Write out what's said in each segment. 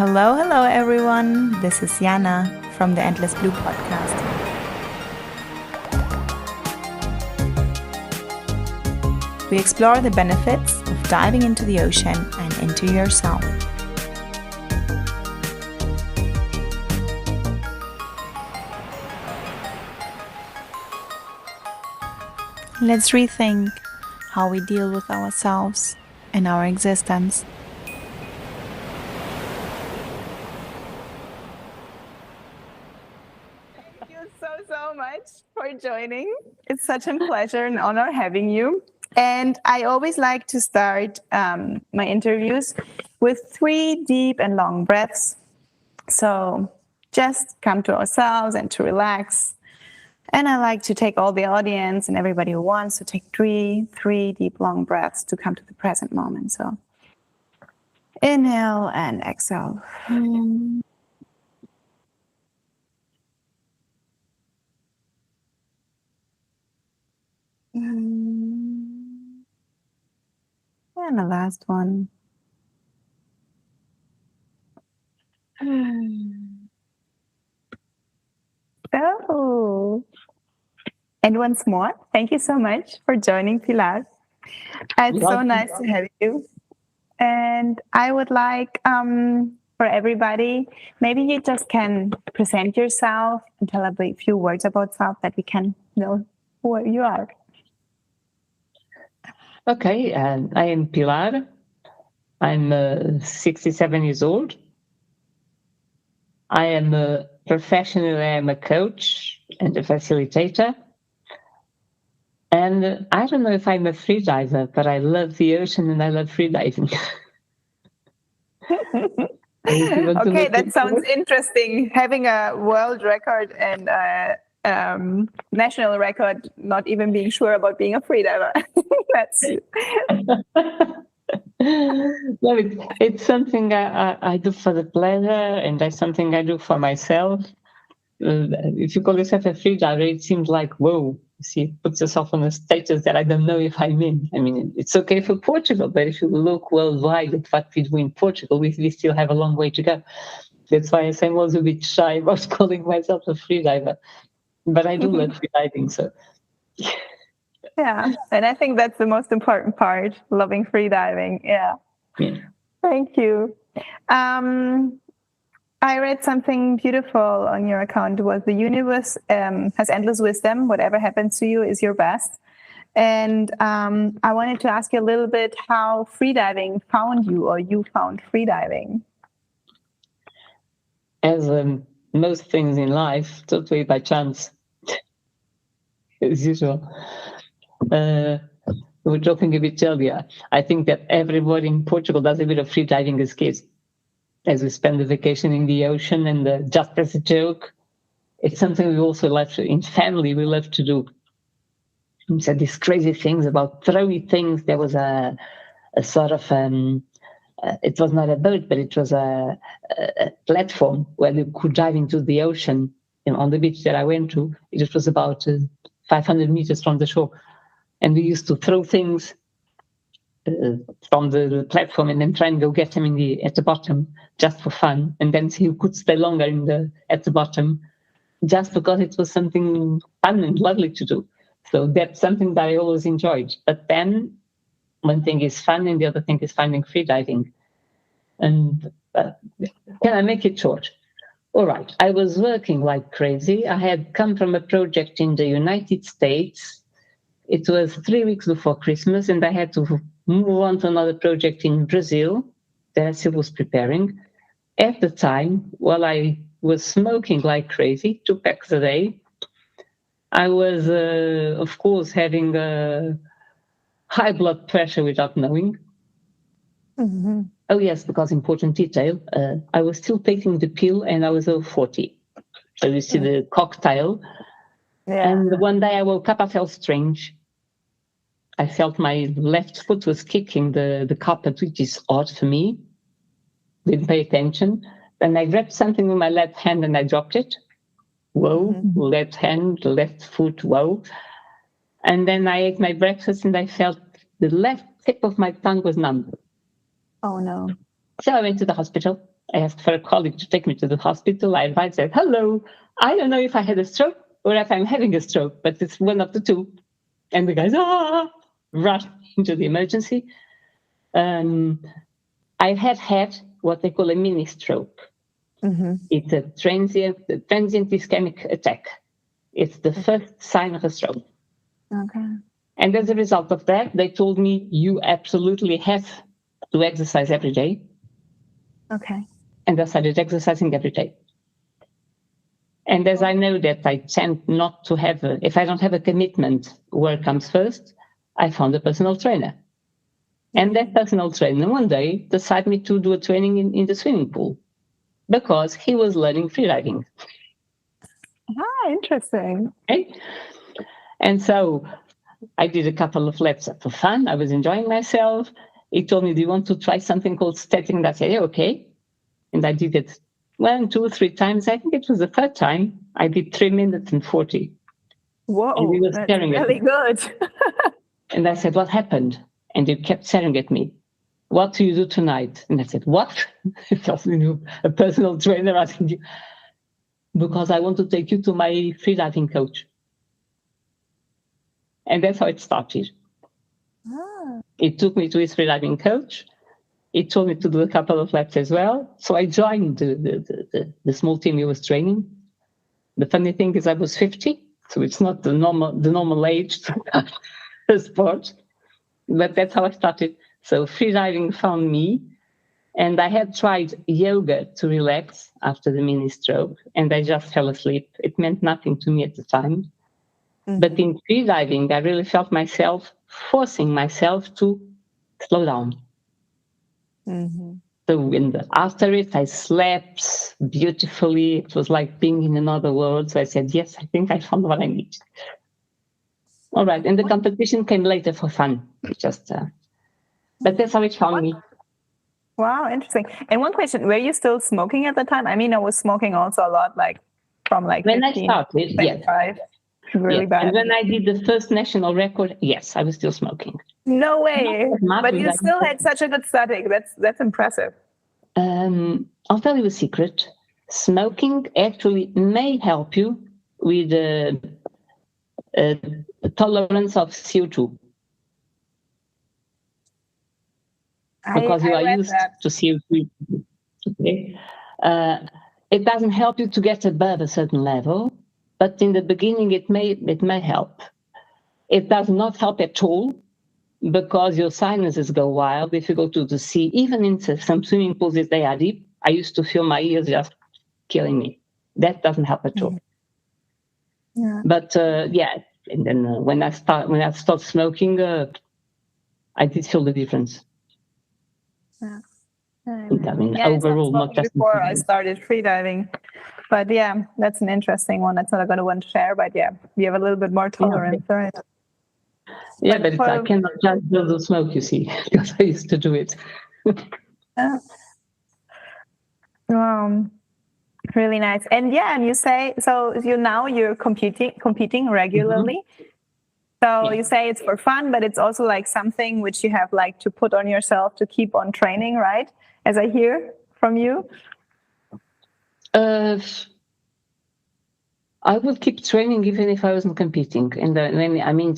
Hello, hello everyone. This is Jana from the Endless Blue podcast. We explore the benefits of diving into the ocean and into yourself. Let's rethink how we deal with ourselves and our existence. Thank you so much for joining. It's such a pleasure and honor having you. And I always like to start my interviews with 3 deep and long breaths. So just come to ourselves and to relax. And I like to take all the audience and everybody who wants to take three deep, long breaths to come to the present moment. So inhale and exhale. And the last one. Oh. And once more, thank you so much for joining, Pilar. It's so nice to have you. And I would like for everybody, maybe you just can present yourself and tell a few words about yourself that we can know who you are. Okay, I am Pilar. I'm 67 years old. I am professionally, I am a coach and a facilitator. And I don't know if I'm a freediver, but I love the ocean and I love freediving. Okay, that sounds interesting. Having a world record and a national record, not even being sure about being a freediver. That's well, it's something I do for the pleasure, and that's something I do for myself. If you call yourself a freediver, it seems like, whoa, see, put yourself on a status that I don't know if I'm in. I mean, it's okay for Portugal, but if you look worldwide at what we do in Portugal, we still have a long way to go. That's why I was a bit shy about calling myself a freediver. But I do love freediving, so. Yeah, and I think that's the most important part, loving freediving. Yeah. Thank you. I read something beautiful on your account. Was the universe has endless wisdom. Whatever happens to you is your best. And I wanted to ask you a little bit how freediving found you, or you found freediving. As most things in life, totally by chance, as usual. We were talking a bit earlier. I think that everybody in Portugal does a bit of freediving as kids. As we spend the vacation in the ocean, and just as a joke, it's something we also love to, in family, we love to do. We said these crazy things about throwing things. There was a sort of, it was not a boat, but it was a platform where you could dive into the ocean. On the beach that I went to, it was about 500 meters from the shore. And we used to throw things from the platform and then try and go get them at the bottom just for fun, and then see who could stay longer at the bottom, just because it was something fun and lovely to do. So that's something that I always enjoyed. But then one thing is fun and the other thing is finding freediving. And can I make it short? All right, I was working like crazy. I had come from a project in the United States. It was 3 weeks before Christmas, and I had to move on to another project in Brazil that I still was preparing. At the time, while I was smoking like crazy, 2 packs a day, I was, of course, having high blood pressure without knowing. Mm-hmm. Oh, yes, because important detail, I was still taking the pill and I was over 40. So you see the cocktail. Yeah. And one day I woke up, I felt strange. I felt my left foot was kicking the carpet, which is odd for me. Didn't pay attention. Then I grabbed something with my left hand and I dropped it. Whoa, left hand, left foot, whoa. And then I ate my breakfast and I felt the left tip of my tongue was numb. Oh, no. So I went to the hospital I asked for a colleague to take me to the hospital. I advised, said, hello, I don't know if I had a stroke or if I'm having a stroke, but it's one of the two. And the guys, rushed into the emergency. I had had what they call a mini stroke. Mm-hmm. It's a transient ischemic attack. It's the first sign of a stroke. Okay. And as a result of that, they told me, you absolutely have to exercise every day. Okay. And I started exercising every day. And as I know that I tend not to have, if I don't have a commitment, work comes first, I found a personal trainer. And that personal trainer one day decided me to do a training in the swimming pool because he was learning freediving. Interesting. Okay? And so I did a couple of laps for fun. I was enjoying myself. He told me, do you want to try something called static? And I said, yeah, okay. And I did it 1, 2, 3 times. I think it was the third time. I did 3 minutes and 40. Whoa, and he was that's staring at really me. Good. And I said, what happened? And he kept staring at me. What do you do tonight? And I said, what? It was a personal trainer asking you. Because I want to take you to my freediving coach. And that's how it started. He took me to his freediving coach. He told me to do a couple of laps as well. So I joined the small team he was training. The funny thing is I was 50, so it's not the normal age to sport. But that's how I started. So freediving found me. And I had tried yoga to relax after the mini stroke, and I just fell asleep. It meant nothing to me at the time. Mm-hmm. But in freediving, I really felt myself forcing myself to slow down. Mm-hmm. So after it, I slept beautifully. It was like being in another world. So I said, yes, I think I found what I need. All right. And the competition came later for fun. But that's how it found me. Wow, interesting. And one question, were you still smoking at the time? I mean, I was smoking also a lot, from when 15, I started, 25. Yes. Really bad. And when I did the first national record, yes, I was still smoking. No way. But you still had such a good static. That's impressive. I'll tell you a secret. Smoking actually may help you with the tolerance of CO2. Because you are used to CO2. Okay. It doesn't help you to get above a certain level, but in the beginning it may help. It does not help at all because your sinuses go wild if you go to the sea. Even in some swimming pools, if they are deep, I used to feel my ears just killing me. That doesn't help at all. Yeah. But and then when I stopped smoking, I did feel the difference. Yeah. I mean, overall, not just before I started freediving. But yeah, that's an interesting one. That's not a good one to share. But yeah, you have a little bit more tolerance, right? Yeah, but I cannot just build the smoke, you see, because I used to do it. Yeah. Really nice. And yeah, and you say so. You're competing regularly. Mm-hmm. So you say it's for fun, but it's also like something which you have like to put on yourself to keep on training, right? As I hear from you. I would keep training even if I wasn't competing. And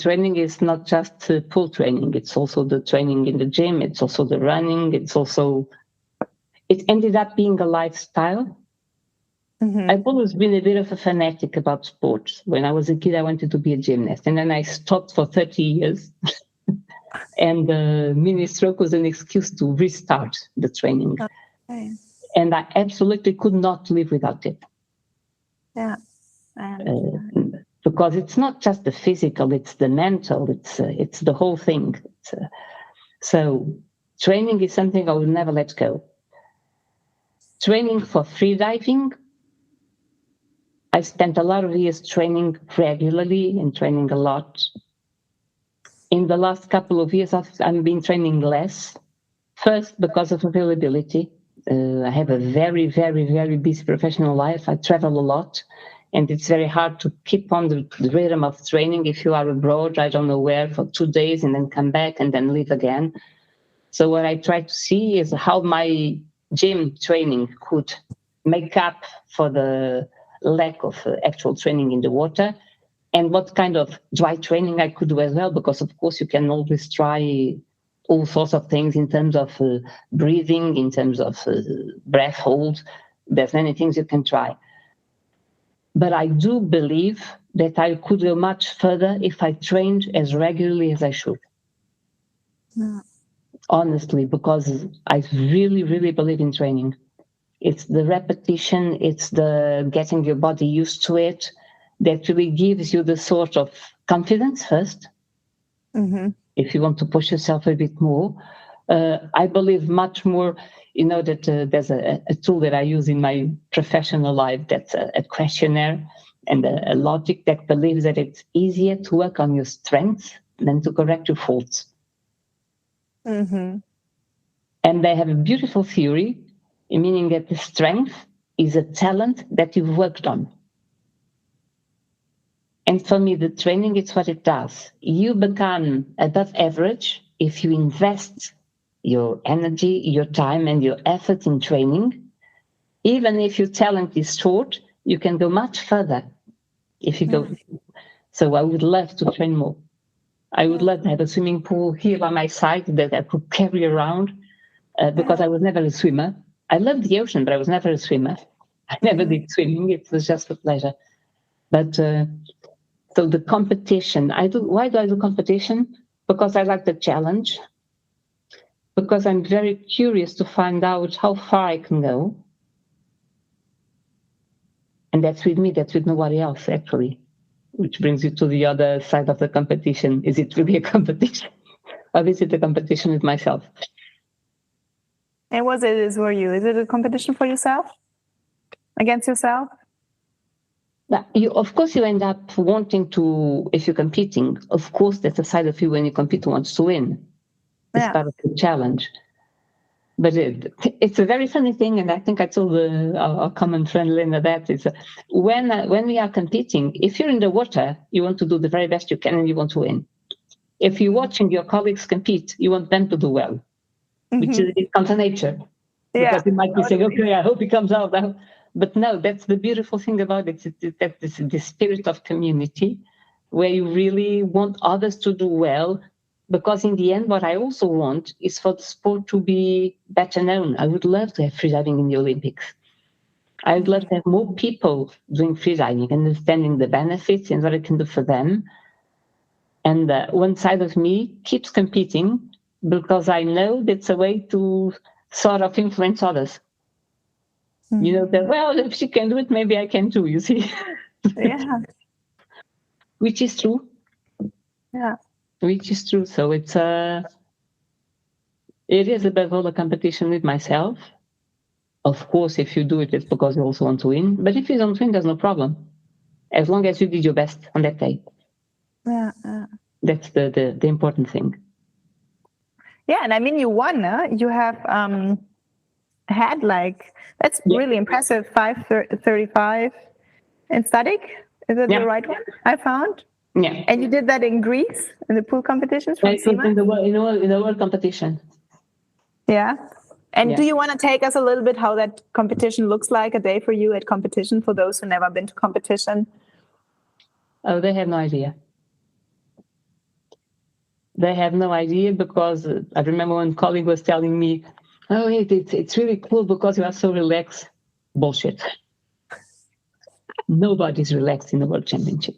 training is not just pool training. It's also the training in the gym. It's also the running. It ended up being a lifestyle. Mm-hmm. I've always been a bit of a fanatic about sports. When I was a kid, I wanted to be a gymnast. And then I stopped for 30 years. And the mini stroke was an excuse to restart the training. Okay. And I absolutely could not live without it. Yeah. Because it's not just the physical, it's the mental, it's the whole thing. So training is something I will never let go. Training for freediving, I spent a lot of years training regularly and training a lot. In the last couple of years, I've been training less. First, because of availability. I have a very, very, very busy professional life. I travel a lot. And it's very hard to keep on the rhythm of training if you are abroad, I don't know where, for 2 days and then come back and then leave again. So what I try to see is how my gym training could make up for the lack of actual training in the water, and what kind of dry training I could do as well, because of course you can always try all sorts of things in terms of breathing, in terms of breath hold. There's many things you can try. But I do believe that I could go much further if I trained as regularly as I should. Yeah. Honestly, because I really, really believe in training. It's the repetition, it's the getting your body used to it that really gives you the sort of confidence first. Mm-hmm. If you want to push yourself a bit more. I believe much more, that there's a tool that I use in my professional life that's a questionnaire and a logic that believes that it's easier to work on your strengths than to correct your faults. Mm-hmm. And they have a beautiful theory, meaning that the strength is a talent that you've worked on. And for me, the training is what it does. You become above average if you invest your energy, your time, and your effort in training. Even if your talent is short, you can go much further if you go. So I would love to train more. I would love to have a swimming pool here by my side that I could carry around, because I was never a swimmer. I loved the ocean, but I was never a swimmer. I never did swimming. It was just for pleasure. But so the competition, why do I do competition? Because I like the challenge, because I'm very curious to find out how far I can go. And that's with me, that's with nobody else, actually. Which brings you to the other side of the competition. Is it really a competition? Or is it a competition with myself? And what it is for you? Is it a competition for yourself? Against yourself? Of course, you end up wanting to, if you're competing, of course, that's a side of you when you compete who wants to win. It's part of the challenge. But it's a very funny thing, and I think I told our common friend Linda that is when we are competing, if you're in the water, you want to do the very best you can and you want to win. If you're watching your colleagues compete, you want them to do well, which is counter nature. Because you might be saying, okay, I hope he comes out now. But no, that's the beautiful thing about it. That the spirit of community, where you really want others to do well. Because in the end, what I also want is for the sport to be better known. I would love to have freediving in the Olympics. I would love to have more people doing freediving, understanding the benefits and what it can do for them. And one side of me keeps competing because I know that's a way to sort of influence others. That, well, if she can do it, maybe I can too, you see. Yeah. Which is true. Yeah. Which is true. So it is above all a competition with myself. Of course, if you do it, it's because you also want to win. But if you don't win, there's no problem. As long as you did your best on that day. Yeah. That's the important thing. Yeah, and I mean, you won, huh? You have had that's really impressive, 5:35 in static. Is it the right one I found? Yeah. And you did that in Greece in the pool competitions from SEMA? In the world competition. Yeah. And do you want to take us a little bit how that competition looks like, a day for you at competition, for those who never been to competition? Oh, they have no idea. They have no idea because I remember one colleague was telling me, oh, it's really cool because you are so relaxed. Bullshit. Nobody's relaxed in the World Championship.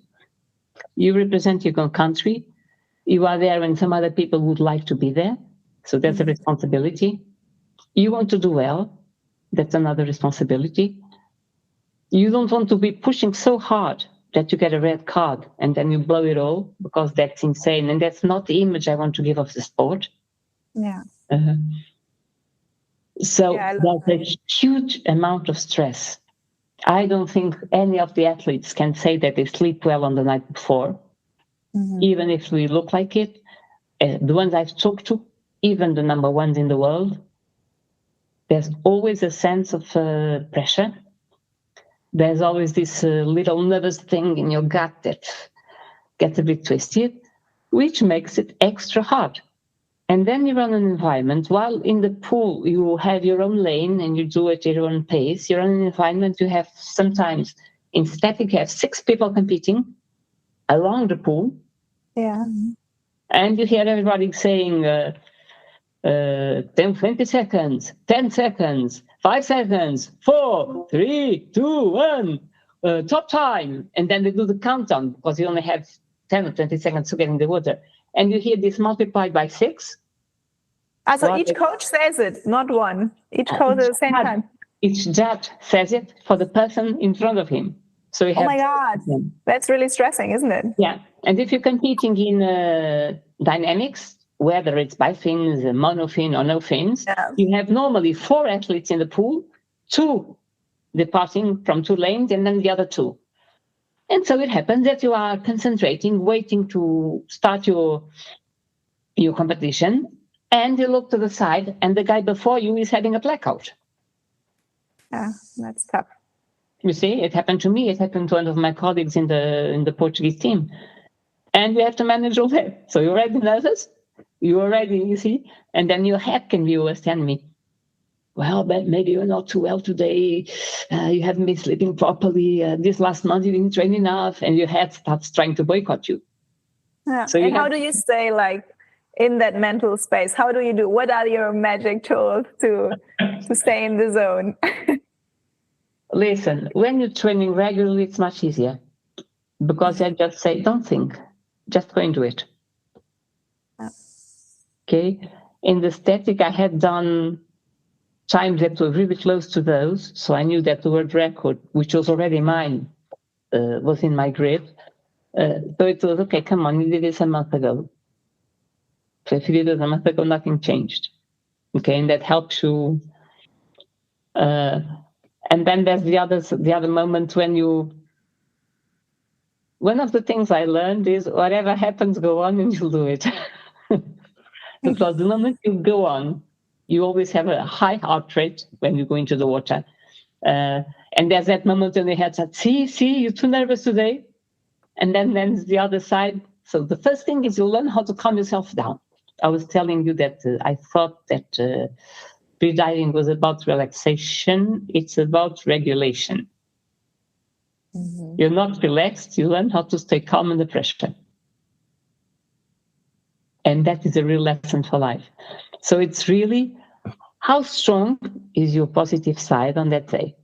You represent your country. You are there when some other people would like to be there. So that's a responsibility. You want to do well. That's another responsibility. You don't want to be pushing so hard that you get a red card and then you blow it all, because that's insane. And that's not the image I want to give of the sport. Yeah. So there's a huge amount of stress. I don't think any of the athletes can say that they sleep well on the night before, even if we look like it. The ones I've talked to, even the number ones in the world, there's always a sense of pressure. There's always this little nervous thing in your gut that gets a bit twisted, which makes it extra hard. And then you run an environment. While in the pool, you have your own lane and you do it at your own pace. You run an environment, you have sometimes in static, you have 6 people competing along the pool. Yeah. And you hear everybody saying 10, 20 seconds, 10 seconds, 5 seconds, 4, 3, 2, 1, top time. And then they do the countdown because you only have 10 or 20 seconds to get in the water. And you hear this multiplied by 6. So each coach says it, not one. Each coach at the same time. Each judge says it for the person in front of him. So oh my God, that's really stressing, isn't it? Yeah. And if you're competing in dynamics, whether it's by fins, monofin, or no fins, you have normally 4 athletes in the pool, 2 departing from 2 lanes, and then the other 2. And so it happens that you are concentrating, waiting to start your competition, and you look to the side, and the guy before you is having a blackout. Yeah, that's tough. You see, it happened to me. It happened to one of my colleagues in the Portuguese team. And we have to manage all that. So you're already nervous. You're already, you see, and then your head can be always telling me, well, but maybe you're not too well today. You haven't been sleeping properly. This last month you didn't train enough, and your head starts trying to boycott you. Yeah. So how do you stay like in that mental space? How do you do? What are your magic tools to stay in the zone? Listen, when you're training regularly, it's much easier because I just say, don't think, just go into it. Okay. In the static, I had done times that were really close to those. So I knew that the world record, which was already mine, was in my grip. So it was, okay, come on, you did this a month ago. So if you did it a month ago, nothing changed. Okay, and that helps you. And then there's the other moment when one of the things I learned is whatever happens, go on and you'll do it. Because the moment you go on, you always have a high heart rate when you go into the water. And there's that moment when your head says, see, you're too nervous today. And then there's the other side. So the first thing is you learn how to calm yourself down. I was telling you that I thought that freediving was about relaxation. It's about regulation. Mm-hmm. You're not relaxed. You learn how to stay calm under pressure. And that is a real lesson for life. So it's really how strong is your positive side on that day.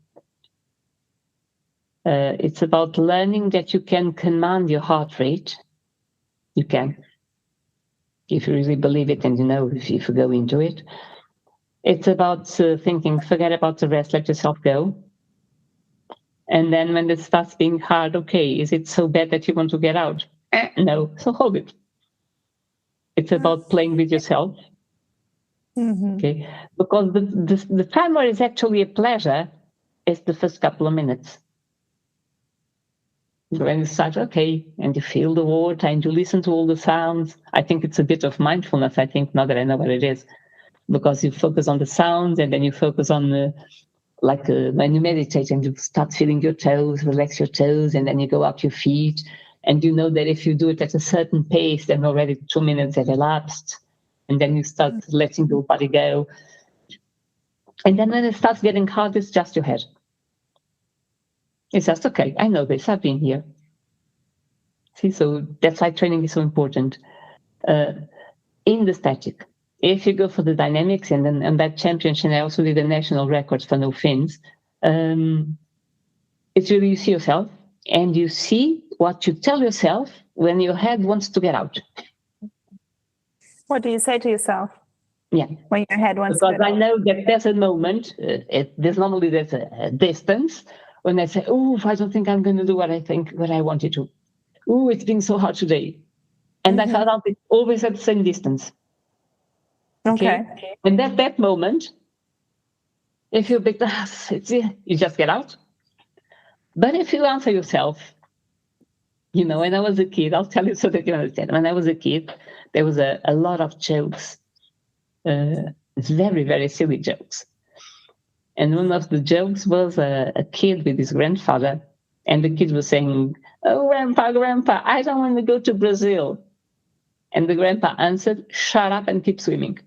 It's about learning that you can command your heart rate. You can, if you really believe it and you know if you go into it. It's about thinking, forget about the rest, let yourself go. And then when it starts being hard, okay, is it so bad that you want to get out? No, so hold it. It's about playing with yourself. Mm-hmm. Okay, because the time where it's actually a pleasure is the first couple of minutes. When you start, okay, and you feel the water and you listen to all the sounds. I think it's a bit of mindfulness, I think, now that I know what it is. Because you focus on the sounds and then you focus on when you meditate and you start feeling your toes, relax your toes, and then you go up your feet. And you know that if you do it at a certain pace, then already 2 minutes have elapsed. And then you start letting your body go. And then when it starts getting hard, it's just your head. It's just, okay, I know this, I've been here. See, so that's why training is so important. In the static, if you go for the dynamics, and then on that championship, I also did the national records for no fins. It's really, you see yourself, and you see what you tell yourself when your head wants to get out. What do you say to yourself? Yeah, when your head wants to get out? Because I know that there's a moment, there's a distance, when I say, oh, I don't think I'm going to do what I wanted to. Oh, it's been so hard today. And I found out it's always at the same distance. Okay. And at that moment, if you you just get out. But if you answer yourself, when I was a kid, I'll tell you so that you understand. When I was a kid, there was a lot of jokes, very, very silly jokes. And one of the jokes was a kid with his grandfather, and the kid was saying, oh, grandpa, I don't want to go to Brazil. And the grandpa answered, "Shut up and keep swimming."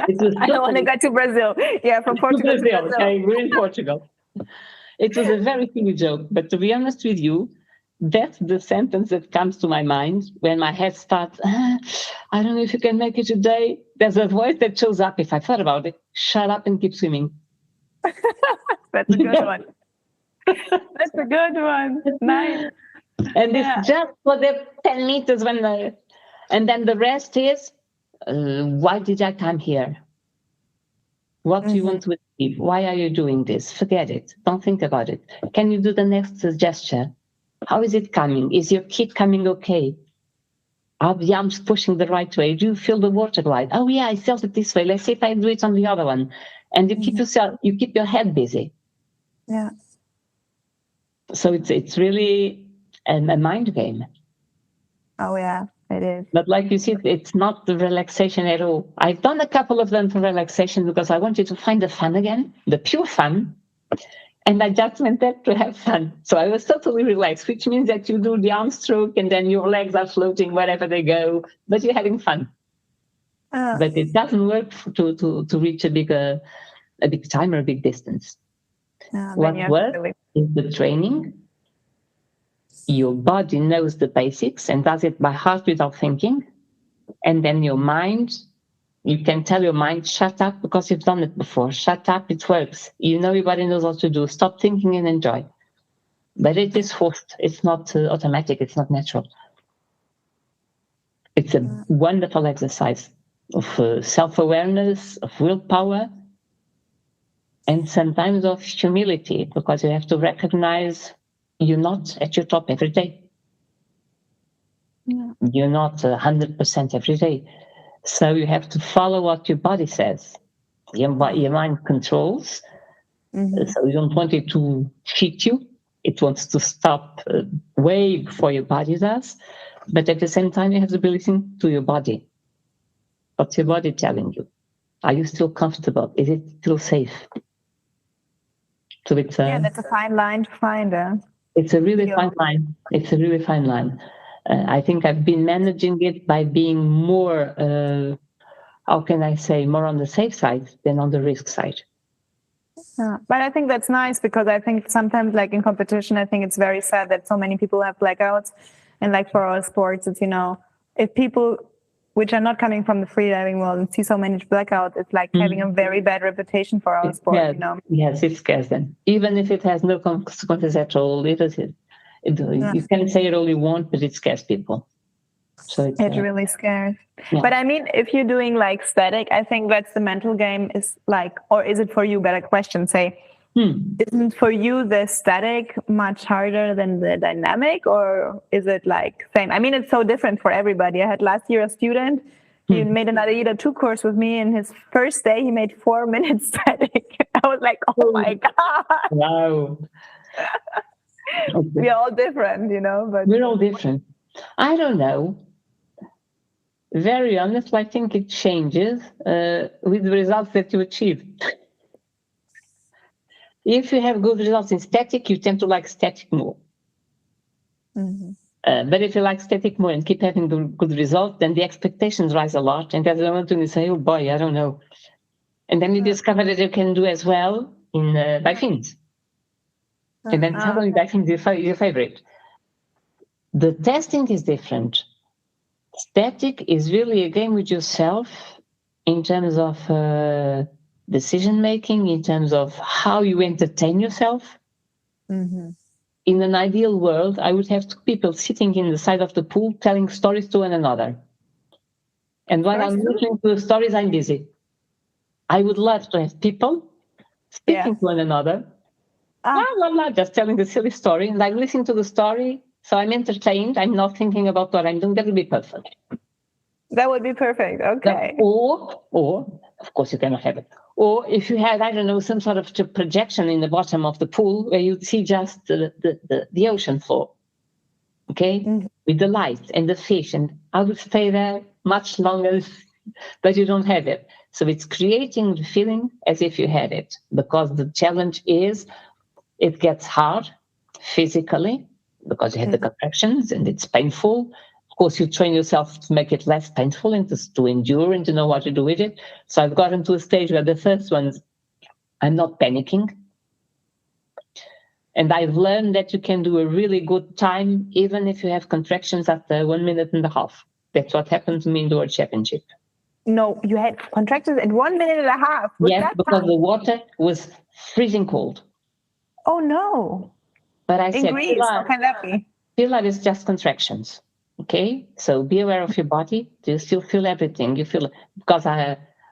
It was I don't want to totally go to Brazil. Yeah, from Portugal to Brazil. Okay, we're in Portugal. It was a very silly joke, but to be honest with you, that's the sentence that comes to my mind when my head starts, I don't know if you can make it today. There's a voice that shows up if I thought about it. Shut up and keep swimming. That's a good one. That's a good one. Nice. And it's just for the 10 meters and then the rest is, why did I come here? What do you want to achieve? Why are you doing this? Forget it. Don't think about it. Can you do the next gesture? How is it coming? Is your kid coming okay? Are the arms pushing the right way? Do you feel the water glide? Oh yeah, I felt it this way. Let's see if I do it on the other one. And you keep your head busy. Yeah. So it's really a mind game. Oh yeah, it is. But like you said, it's not the relaxation at all. I've done a couple of them for relaxation because I wanted to find the fun again, the pure fun. And I just went there to have fun. So I was totally relaxed, which means that you do the arm stroke and then your legs are floating wherever they go, but you're having fun. But it doesn't work to reach a big time or a big distance. What works is the training. Your body knows the basics and does it by heart without thinking. And then your mind, you can tell your mind, shut up, because you've done it before. Shut up, it works. You know your body knows what to do. Stop thinking and enjoy. But it is forced. It's not automatic. It's not natural. It's a wonderful exercise of self-awareness, of willpower, and sometimes of humility, because you have to recognize you're not at your top every day. Yeah. You're not 100% every day. So you have to follow what your body says. Your mind controls. So you don't want it to cheat you. It wants to stop way before your body does. But at the same time, you have to be listening to your body. What's your body telling you? Are you still comfortable? Is it still safe? So it's that's a fine line to find. It's a really fine line. It's a really fine line. I think I've been managing it by being more, how can I say, more on the safe side than on the risk side. Yeah, but I think that's nice, because I think sometimes, like in competition, I think it's very sad that so many people have blackouts. And like for our sports, it's, if people which are not coming from the freediving world and see so many blackouts, it's like having a very bad reputation for our sport, Yes, it scares them. Even if it has no consequences at all, you can say it all you want, but it scares people. So it really scares. Yeah. But I mean, if you're doing like static, I think that's the mental game is like, or is it for you? Better question, say, isn't for you the static much harder than the dynamic, or is it like same? I mean, it's so different for everybody. I had last year a student, he made an AIDA 2 course with me, and his first day he made 4 minutes static. I was like, oh my God. Wow. Okay. We are all different, but we're all different. I don't know. Very honestly, I think it changes with the results that you achieve. If you have good results in static, you tend to like static more. But if you like static more and keep having good results, then the expectations rise a lot. And there's a moment when you say, oh boy, I don't know. And then you discover that you can do as well in by fins. And then suddenly by fins is your favorite. The testing is different. Static is really a game with yourself in terms of decision-making, in terms of how you entertain yourself. In an ideal world, I would have 2 people sitting in the side of the pool telling stories to one another. And while I'm listening to the stories, I'm busy. I would love to have people speaking to one another, just telling a silly story, and I'm listening to the story, so I'm entertained. I'm not thinking about what I'm doing. That would be perfect. That would be perfect. Okay. Or of course you cannot have it. Or if you had, I don't know, some sort of projection in the bottom of the pool where you see just the ocean floor, okay, with the lights and the fish, and I would stay there much longer, but you don't have it. So it's creating the feeling as if you had it, because the challenge is it gets hard physically, because you have the contractions and it's painful. Of course, you train yourself to make it less painful and to endure and to know what to do with it. So I've gotten to a stage where the first ones, I'm not panicking. And I've learned that you can do a really good time even if you have contractions after 1.5 minutes. That's what happened to me in the World Championship. No, you had contractions at 1.5 minutes. Yes, because the water was freezing cold. Oh no! But I in said, Greece, how can that be? Pilar is just contractions. Okay, so be aware of your body. Do you still feel everything? You feel, because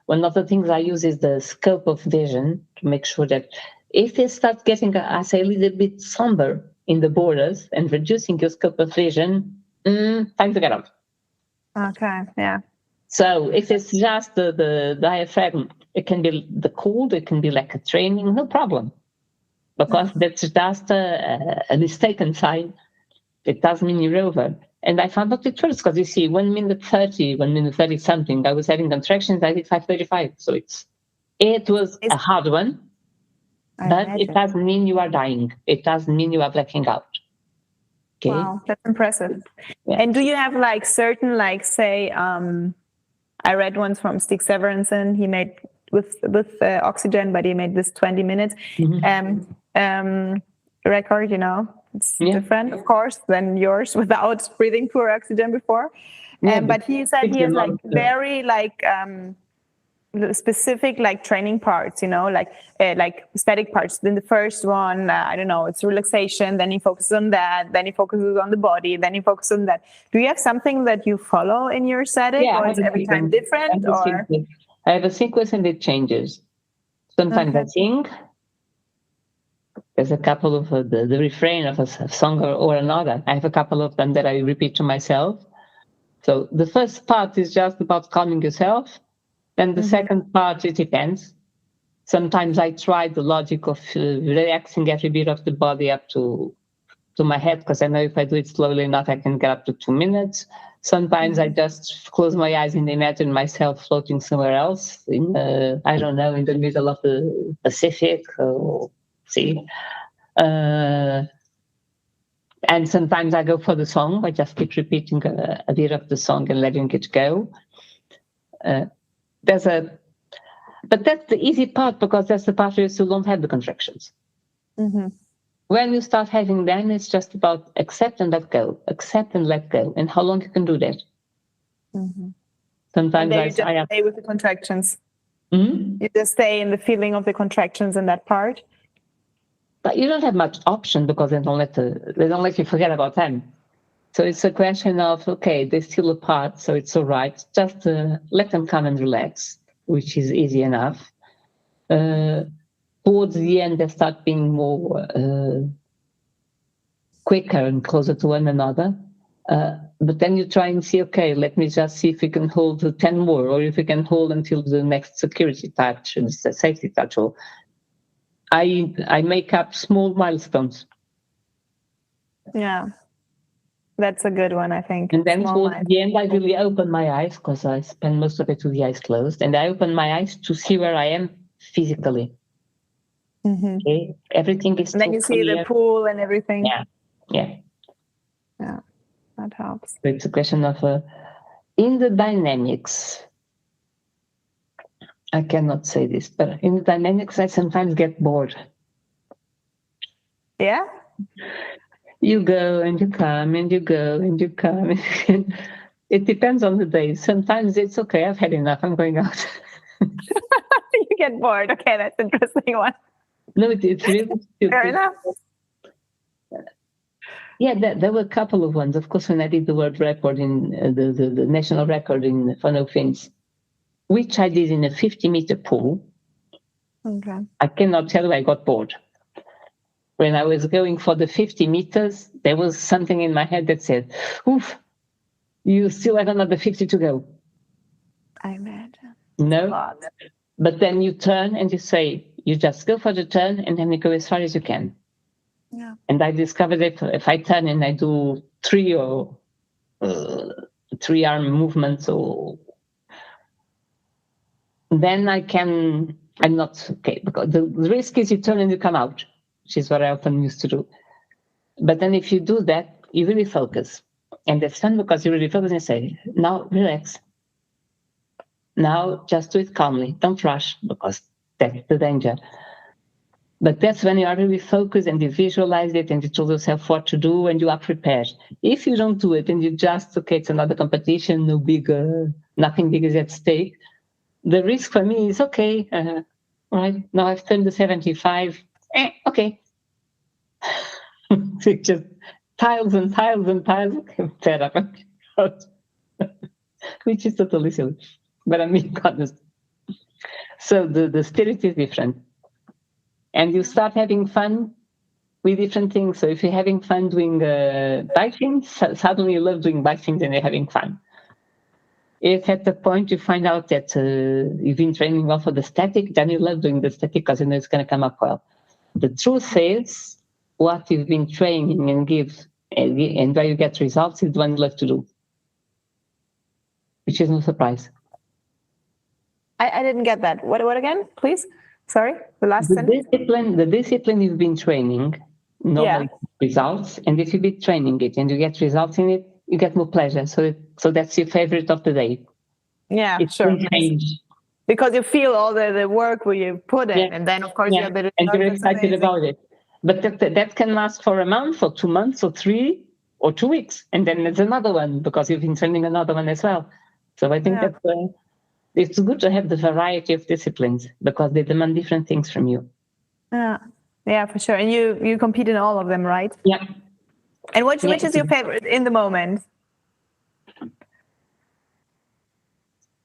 one of the things I use is the scope of vision to make sure that if it starts getting, I say, a little bit somber in the borders and reducing your scope of vision, time to get out. Okay, yeah. So if it's just the diaphragm, it can be the cold, it can be like a training, no problem. Because that's just a mistaken sign. It doesn't mean you're over. And I found out it works because you see, 1 minute 30 something, I was having contractions, I did 5:35. So it was a hard one, but it doesn't mean you are dying. It doesn't mean you are blacking out. Okay. Wow, that's impressive. Yeah. And do you have like certain, like say, I read once from Stig Severinsen, he made with oxygen, but he made this 20 minutes record, you know, it's different, of course, than yours without breathing pure oxygen before. But he said he has like very like specific like training parts, you know, like static parts. Then the first one, I don't know, it's relaxation. Then he focuses on that. Then he focuses on the body. Then he focuses on that. Do you have something that you follow in your static, or is every time different? I have a sequence and it changes. Sometimes I sing. There's a couple of the refrain of a song or another. I have a couple of them that I repeat to myself. So the first part is just about calming yourself. Then the second part, it depends. Sometimes I try the logic of relaxing every bit of the body up to my head, because I know if I do it slowly enough, I can get up to 2 minutes. Sometimes I just close my eyes and imagine myself floating somewhere else, I don't know, in the middle of the Pacific or sea. And sometimes I go for the song. I just keep repeating a bit of the song and letting it go. But that's the easy part, because that's the part where you still don't have the contractions. When you start having them, it's just about accept and let go, accept and let go, and how long you can do that. Sometimes you just stay with the contractions. You just stay in the feeling of the contractions in that part. But you don't have much option, because they don't let you forget about them. So it's a question of, okay, they're still apart, so it's all right. Just let them come and relax, which is easy enough. Towards the end, they start being more quicker and closer to one another. But then you try and see, okay, let me just see if we can hold 10 more, or if we can hold until the next security touch, the safety touch. Or I make up small milestones. Yeah. That's a good one, I think. And then towards the end, I really open my eyes, because I spend most of it with the eyes closed. And I open my eyes to see where I am physically. Okay, everything is. And then you see the pool and everything. Yeah, that helps. So it's a question of in the dynamics. I cannot say this, but in the dynamics, I sometimes get bored. Yeah. You go and you come and you go and you come. It depends on the day. Sometimes it's okay. I've had enough. I'm going out. You get bored. Okay, that's an interesting one. No, it's really stupid. Fair enough. Yeah, there were a couple of ones. Of course, when I did the world record in the national record in funnel fins, which I did in a 50-meter pool. Okay. I cannot tell you I got bored. When I was going for the 50 meters, there was something in my head that said, oof, you still have another 50 to go. I imagine. No, but then you turn and you say, you just go for the turn and then you go as far as you can. Yeah. And I discovered that if I turn and I do 3 arm movements, or then I'm not okay, because the risk is you turn and you come out, which is what I often used to do. But then if you do that, you really focus. And that's fun because you really focus and say, now relax. Now just do it calmly. Don't rush because that's the danger. But that's when you are really focused and you visualize it and you told yourself what to do and you are prepared. If you don't do it and you just, okay, it's another competition, nothing big is at stake, the risk for me is, okay, all right, now I've turned to 75, okay. It's just tiles and tiles and tiles, better, which is totally silly, but I'm being honest. So the spirit is different. And you start having fun with different things. So if you're having fun doing bike things, suddenly you love doing bike things and you're having fun. If at the point you find out that you've been training well for the static, then you love doing the static because you know it's going to come up well. The truth is, what you've been training and where you get results is the one you love to do, which is no surprise. I didn't get that. What again, please? Sorry, the last sentence. The discipline you've been training normally results, and if you've been training it and you get results in it, you get more pleasure. So that's your favorite of the day. Yeah, sure. Because you feel all the work where you put in, and then of course you're a bit and you're excited about it. But that can last for a month or 2 months or 3 or 2 weeks, and then there's another one because you've been training another one as well. So I think that's it's good to have the variety of disciplines because they demand different things from you. Yeah, for sure. And you compete in all of them, right? Yeah. And which is your favorite in the moment?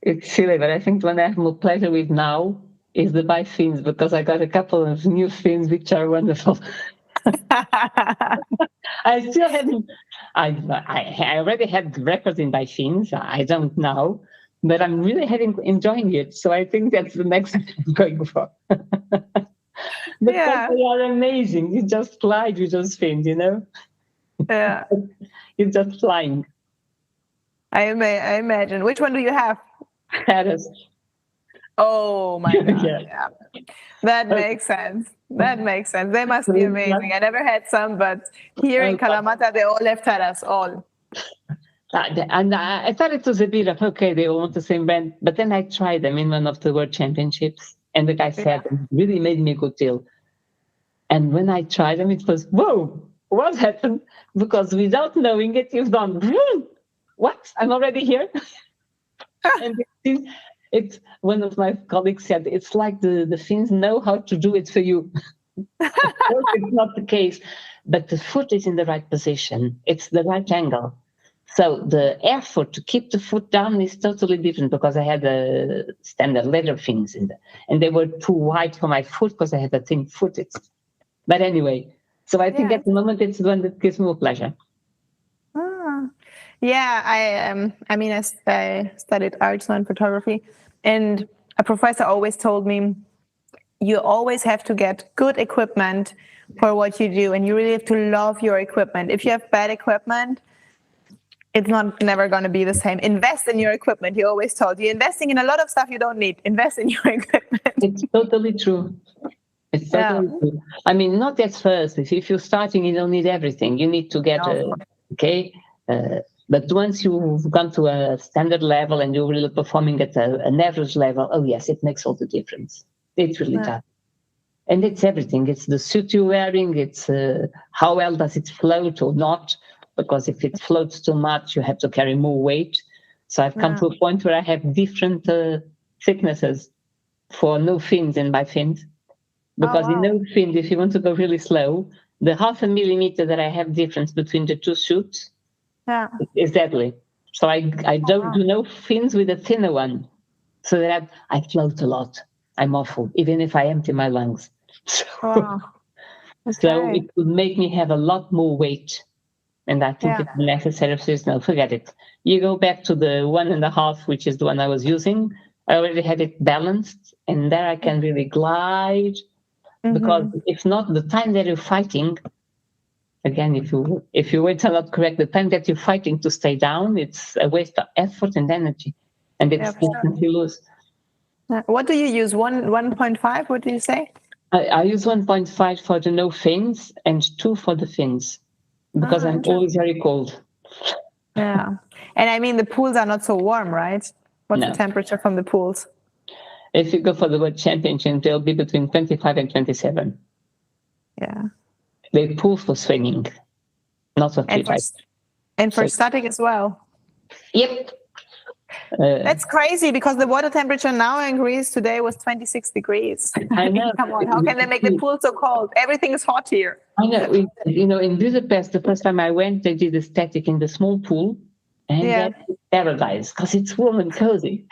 It's silly, but I think the one I have more pleasure with now is the bike fins because I got a couple of new fins which are wonderful. I still haven't. I already had records in bike fins. I don't know. But I'm really enjoying it. So I think that's the next thing I'm going for. Because they are amazing. You just glide with those fins, you know? Yeah. You're just flying. I imagine. Which one do you have? Paris. Oh my God. Yeah. That makes sense. That makes sense. They must be amazing. I never had some, but here in Kalamata, they all have Taras, all. And I thought it was a bit of, okay, they all want the same brand. But then I tried them in one of the World Championships. And the guy said, it really made me a good deal. And when I tried them, it was, whoa, what happened? Because without knowing it, you've done, what? I'm already here? And it's one of my colleagues said, it's like the Finns know how to do it for you. It's not the case. But the foot is in the right position. It's the right angle. So the effort to keep the foot down is totally different because I had a standard leather fins in there, and they were too wide for my foot because I had a thin foot. But anyway, so I think at the moment it's the one that gives me pleasure. Yeah, I studied arts and photography, and a professor always told me, you always have to get good equipment for what you do, and you really have to love your equipment. If you have bad equipment, it's never going to be the same. Invest in your equipment. He always told you, investing in a lot of stuff you don't need. Invest in your equipment. It's totally true. It's totally true. I mean, not at first. If you're starting, you don't need everything. You need to get but once you've gone to a standard level and you're really performing at an average level, oh yes, it makes all the difference. It really does. And it's everything. It's the suit you're wearing. It's how well does it float or not. Because if it floats too much, you have to carry more weight. So I've come to a point where I have different thicknesses for no fins and by fins. Because in no fins, if you want to go really slow, the 0.5 millimeter that I have difference between the two suits is deadly. So I don't do no fins with a thinner one. So that I float a lot. I'm awful, even if I empty my lungs. So it would make me have a lot more weight. And I think it's necessary. No, forget it. You go back to the 1.5, which is the one I was using. I already had it balanced, and there I can really glide. Because if not, the time that you're fighting, again, if your weights are not correct, the time that you're fighting to stay down, it's a waste of effort and energy, and it's definitely lose. What do you use? 1.5? What do you say? I use 1.5 for the no fins and 2 for the fins. because I'm Interesting. always very cold. Yeah. And I mean, the pools are not so warm, right? What's No. the temperature from the pools? If you go for the World Championship, they'll be between 25 and 27. Yeah. They pool for swimming, not for free dive. And for So, static as well. yep. That's crazy because the water temperature now in Greece today was 26 degrees. I know. Come on, how can they make the pool so cold? Everything is hot here. I know. In Budapest, the first time I went, they did the static in the small pool, and Yeah. that's paradise because it's warm and cozy.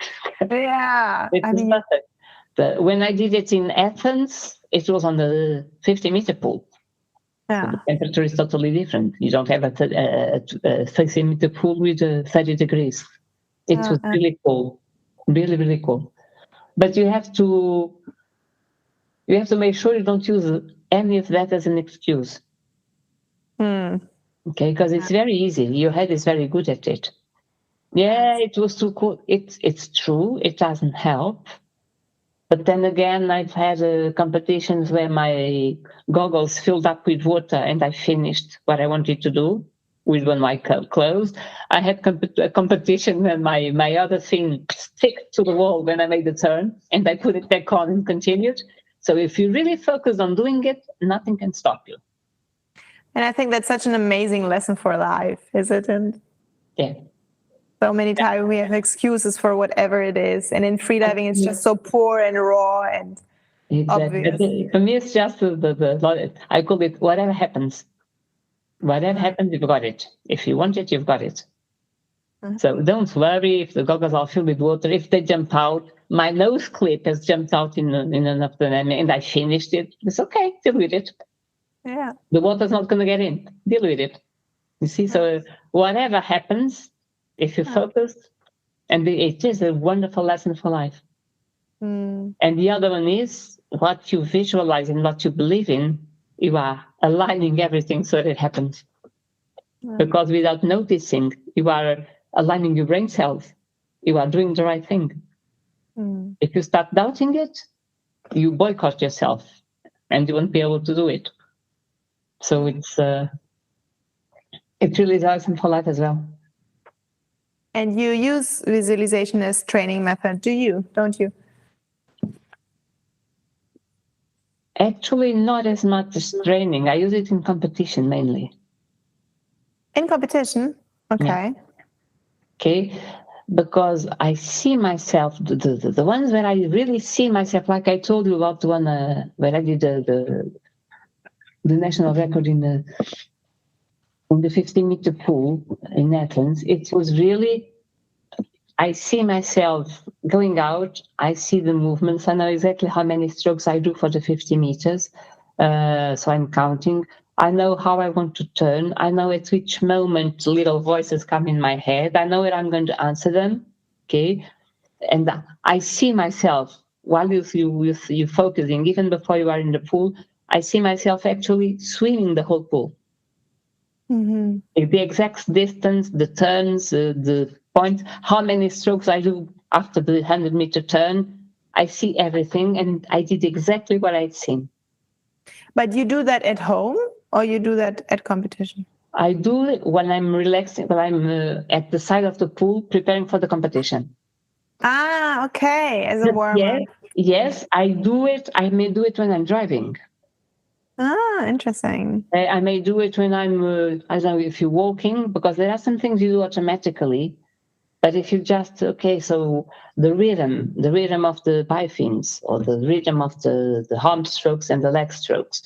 Yeah. It was perfect. But when I did it in Athens, it was on the 50-meter pool. Yeah. So the temperature is totally different. You don't have a 30-meter pool with 30 degrees. It was really cold, really, really cold. But you have to make sure you don't use any of that as an excuse. Okay, because it's very easy. Your head is very good at it. Yeah, it was too cold. It's true. It doesn't help. But then again, I've had competitions where my goggles filled up with water and I finished what I wanted to do with one eye closed. I had a competition when my other thing stick to the wall when I made the turn and I put it back on and continued. So if you really focus on doing it, nothing can stop you. And I think that's such an amazing lesson for life, isn't it? Yeah. So many times we have excuses for whatever it is. And in freediving, it's just so poor and raw and obvious. For me, it's just I call it whatever happens. Whatever happens, you've got it. If you want it, you've got it. So don't worry if the goggles are filled with water. If they jump out, my nose clip has jumped out in an afternoon and I finished it. It's okay, deal with it. Yeah. The water's not going to get in. Deal with it. You see, so whatever happens, if you focus, and it is a wonderful lesson for life. And the other one is what you visualize and what you believe in, you are aligning everything so it happens. Because without noticing, you are aligning your brain cells. You are doing the right thing. If you start doubting it, you boycott yourself and you won't be able to do it. So it really does for life as well. And you use visualization as training method, don't you? Actually, not as much as training. I use it in competition mainly. In competition? Okay. Yeah. Okay, because I see myself, the ones where I really see myself, like I told you about the one where I did the national record in the 50-meter pool in Athens. It was really, I see myself going out, I see the movements, I know exactly how many strokes I do for the 50 meters, so I'm counting. I know how I want to turn. I know at which moment little voices come in my head. I know where I'm going to answer them, okay? And I see myself, while you're focusing, even before you are in the pool, I see myself actually swimming the whole pool. The exact distance, the turns, the point, how many strokes I do after the 100-meter turn. I see everything, and I did exactly what I'd seen. But you do that at home, or you do that at competition? I do it when I'm relaxing, when I'm at the side of the pool preparing for the competition. Ah, okay, as a warm-up. Yes, I do it. I may do it when I'm driving. Ah, interesting. I may do it when I'm, I don't know, if you're walking, because there are some things you do automatically. But if you just, okay, so the rhythm of the bifins, or the rhythm of the arm strokes and the leg strokes,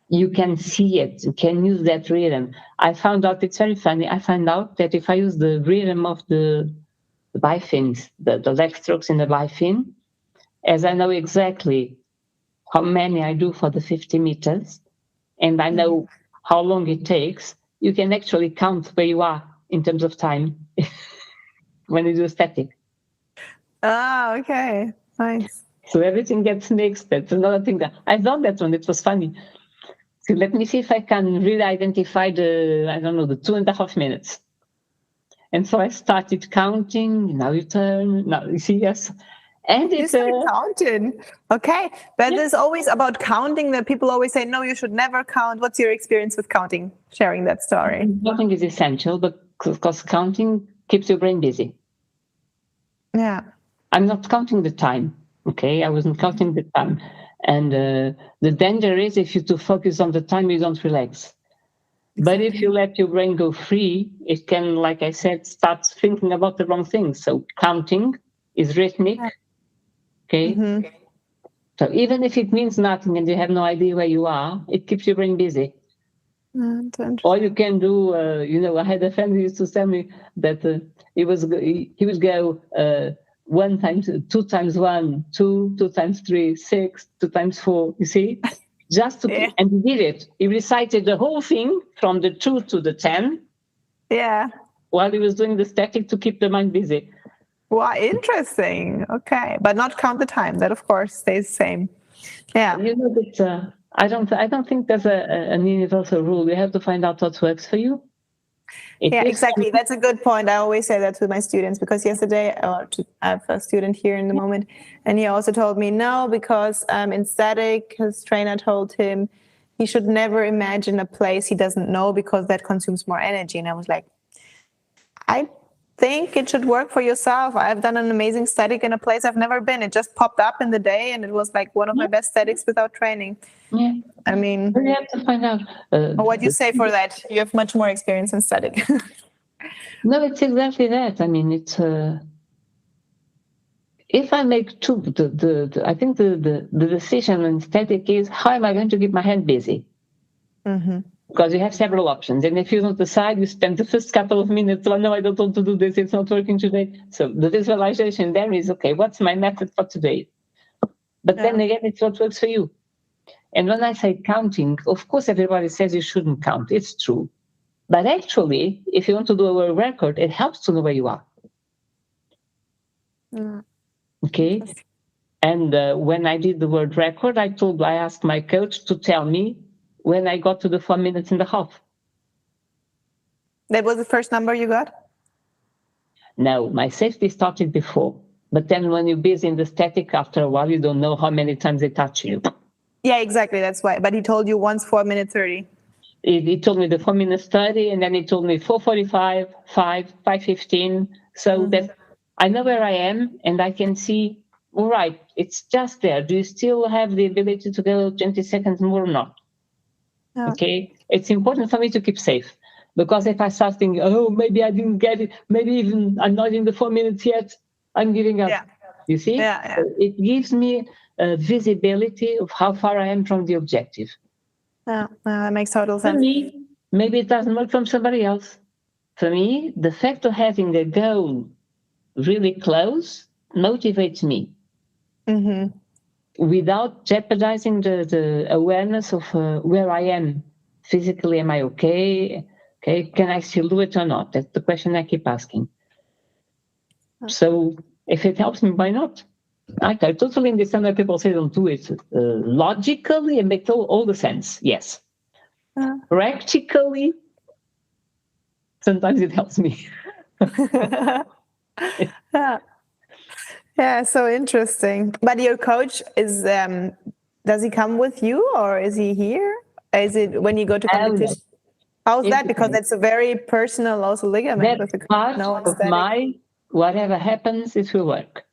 you can see it, you can use that rhythm. I found out, it's very funny, I found out that if I use the rhythm of the bifins, the leg strokes in the bifin, as I know exactly how many I do for the 50 meters, and I know how long it takes, you can actually count where you are in terms of time when you do static. Ah, okay, nice. So everything gets mixed. That's another thing that I found that one. It was funny. So let me see if I can really identify the 2.5 minutes. And so I started counting. Now you turn. Now you see, yes. And You it's started counting. Okay. That is always about counting, that people always say, no, you should never count. What's your experience with counting? Sharing that story. counting is essential, but because counting keeps your brain busy. Yeah. I'm not counting the time. Okay, I wasn't counting the time. And the danger is if you to focus on the time, you don't relax. But if you let your brain go free, it can, like I said, start thinking about the wrong things. So counting is rhythmic. Okay. So even if it means nothing and you have no idea where you are, it keeps your brain busy. Or you can do, I had a friend who used to tell me that he would go 1 times 2 times 1, 2, 2 times 3, 6, 2 times 4. You see, just to and he did it. He recited the whole thing from the 2 to the 10. Yeah. While he was doing the static to keep the mind busy. Wow, interesting. Okay, but not count the time. That of course stays the same. Yeah. That I don't think there's an universal rule. You have to find out what works for you. Yeah, exactly. That's a good point. I always say that to my students because yesterday I have a student here in the moment, and he also told me no, because in static, his trainer told him he should never imagine a place he doesn't know because that consumes more energy. And I was like, I think it should work for yourself. I've done an amazing static in a place I've never been. It just popped up in the day, and it was like one of my best statics without training. Yeah. I mean, you have to find out. What do you say for that? You have much more experience in static. No, it's exactly that. I mean, it's if I make two, I think the decision in static is how am I going to keep my hand busy? Because you have several options, and if you don't decide, you spend the first couple of minutes. Oh no, I don't want to do this. It's not working today. So the visualization there is okay. What's my method for today? But then again, it's what works for you. And when I say counting, of course, everybody says you shouldn't count. It's true. But actually, if you want to do a world record, it helps to know where you are. Okay. And when I did the world record, I asked my coach to tell me when I got to the 4 minutes and a half. That was the first number you got? No, my safety started before. But then when you're busy in the static, after a while, you don't know how many times they touch you. Yeah, exactly. That's why. But he told you once 4 minutes 30. He told me the 4 minutes 30, and then he told me 4:45, 5:15. So that I know where I am, and I can see, all right, it's just there. Do you still have the ability to go 20 seconds more or not? Okay. It's important for me to keep safe. Because if I start thinking, oh, maybe I didn't get it, maybe even I'm not in the 4 minutes yet, I'm giving up. You see? So it gives me visibility of how far I am from the objective. Yeah, that makes total sense. For me, maybe it doesn't work from somebody else. For me, the fact of having a goal really close motivates me without jeopardizing the awareness of where I am physically. Am I okay? Okay, can I still do it or not? That's the question I keep asking. So if it helps me, why not? I totally understand why people say don't do it. Logically, it makes all the sense, yes. Practically, sometimes it helps me. Yeah, so interesting. But your coach is, does he come with you or is he here? Is it when you go to competition? How's that? Because that's a very personal also ligament. That's part of my, whatever happens, it will work.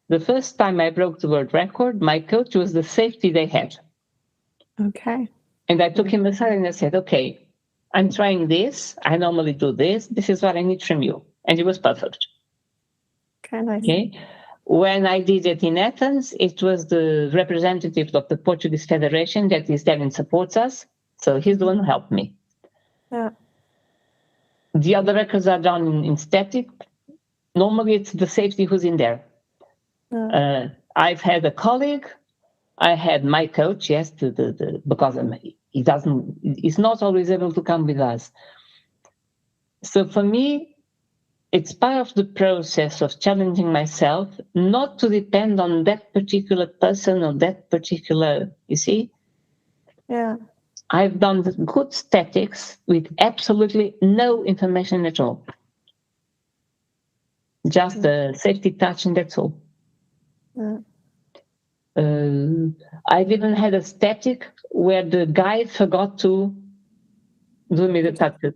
The first time I broke the world record, my coach was the safety they had. Okay. And I took him aside and I said, okay, I'm trying this. I normally do this. This is what I need from you. And he was perfect. Okay, nice. Okay. When I did it in Athens, it was the representative of the Portuguese Federation that is there and supports us. So he's the one who helped me. Yeah. The other records are done in static. Normally, it's the safety who's in there. I've had a colleague. I had my coach, yes, because he's not always able to come with us. So for me, it's part of the process of challenging myself, not to depend on that particular person or that particular, you see? Yeah. I've done good statics with absolutely no information at all. Just the safety touch and that's all. Mm. I've even had a static where the guy forgot to do me the touches.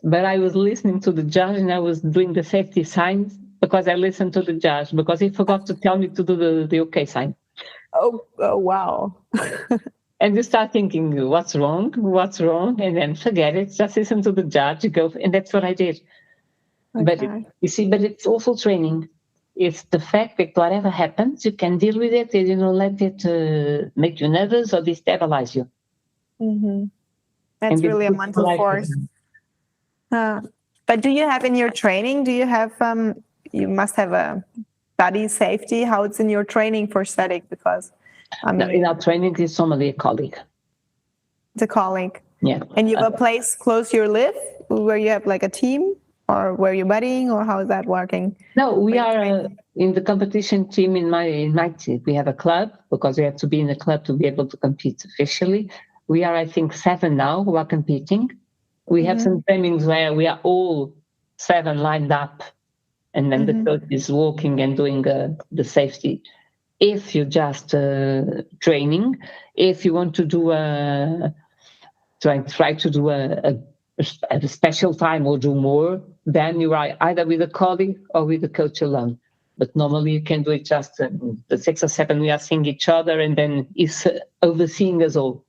But I was listening to the judge and I was doing the safety signs because I listened to the judge because he forgot to tell me to do the okay sign. Oh, wow. And you start thinking, what's wrong? What's wrong? And then forget it. Just listen to the judge, go, and that's what I did. But Okay. you see, but it's also training. It's the fact that whatever happens, you can deal with it and you don't let it make you nervous or destabilize you. Mm-hmm. That's And it's really a good for mental life. force. But do you have in your training, do you have, you must have a body safety, how it's in your training for static? Because, I No, mean, in our training, it's normally a colleague. it's a colleague. Yeah. And you have a place close to your live where you have like a team or where you're buddying, or how is that working? No, we When you are train? in the competition team in my team. We have a club because we have to be in a club to be able to compete officially. We are, I think, 7 now who are competing. We have some trainings where we are all 7 lined up, and then the coach is walking and doing the safety. If you're just training, if you want to do try to do a special time or do more, then you are either with a colleague or with a coach alone. But normally you can do it just the 6 or 7 we are seeing each other, and then he's overseeing us all.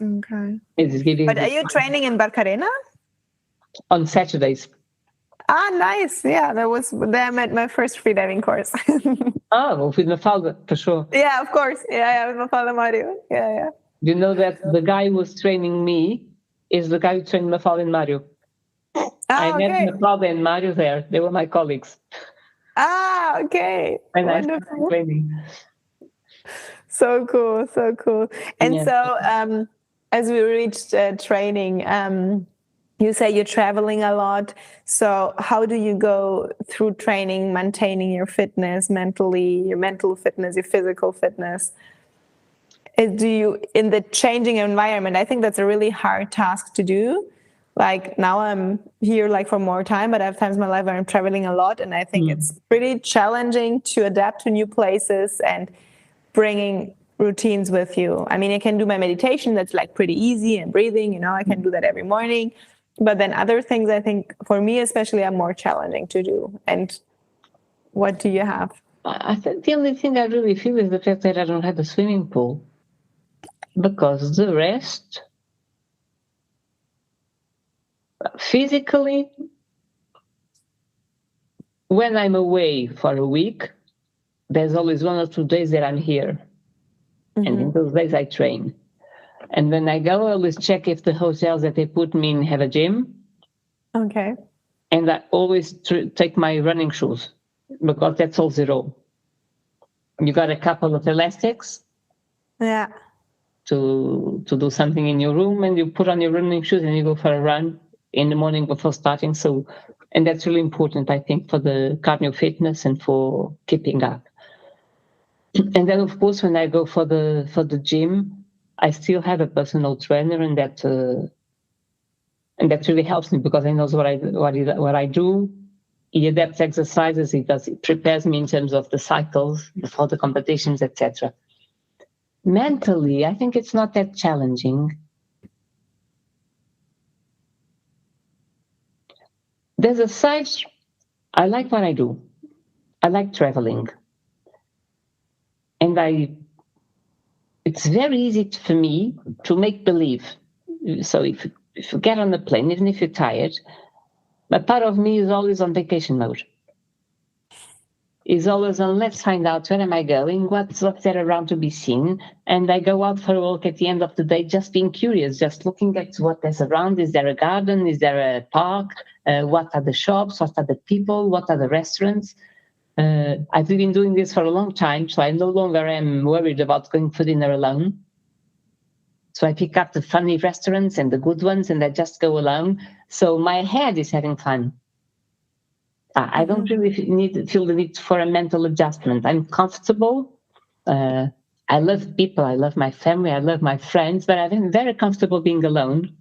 Okay. It is giving But are you training in Barcarena? on Saturdays. Ah, nice. Yeah, that was there I met my first freediving course. Oh, with Mafalda, for sure. Yeah, of course. Yeah, with Mafalda Mario. Yeah. You know that the guy who was training me is the guy who trained Mafalda and Mario. I Ah, met okay. Mafalda and Mario there. They were my colleagues. Ah, okay. And I started Wonderful. training. So cool, so cool. And Yeah. so, as we reached training, you say you're traveling a lot. So, how do you go through training, maintaining your fitness mentally, your mental fitness, your physical fitness? Do you, in the changing environment, I think that's a really hard task to do. Like now I'm here like for more time, but I have times in my life where I'm traveling a lot, and I think it's pretty challenging to adapt to new places and bringing routines with you. I mean, I can do my meditation, that's like pretty easy, and breathing, you know, I can do that every morning. But then other things, I think for me especially, are more challenging to do. And what do you have? I think the only thing I really feel is the fact that I don't have a swimming pool. Because the rest, physically, when I'm away for a week, there's always 1 or 2 days that I'm here. And in those days I train. And when I go, I always check if the hotels that they put me in have a gym. Okay. And I always take my running shoes because that's all zero. You got a couple of elastics. Yeah. To do something in your room, and you put on your running shoes and you go for a run in the morning before starting. So, and that's really important, I think, for the cardio fitness and for keeping up. And then, of course, when I go for the gym, I still have a personal trainer, and that really helps me because he knows what I do. He adapts exercises. He prepares me in terms of the cycles before the competitions, etc. Mentally, I think it's not that challenging. There's a side, I like what I do. I like traveling. And it's very easy for me to make believe. So if you get on the plane, even if you're tired, a part of me is always on vacation mode. Is always on, let's find out where am I going, what's there around to be seen. And I go out for a walk at the end of the day, just being curious, just looking at what there's around. Is there a garden? Is there a park? What are the shops? What are the people? What are the restaurants? I've been doing this for a long time, so I no longer am worried about going for dinner alone. So I pick up the funny restaurants and the good ones, and I just go alone. So my head is having fun. I don't really feel the need for a mental adjustment. I'm comfortable. I love people. I love my family. I love my friends, but I'm very comfortable being alone.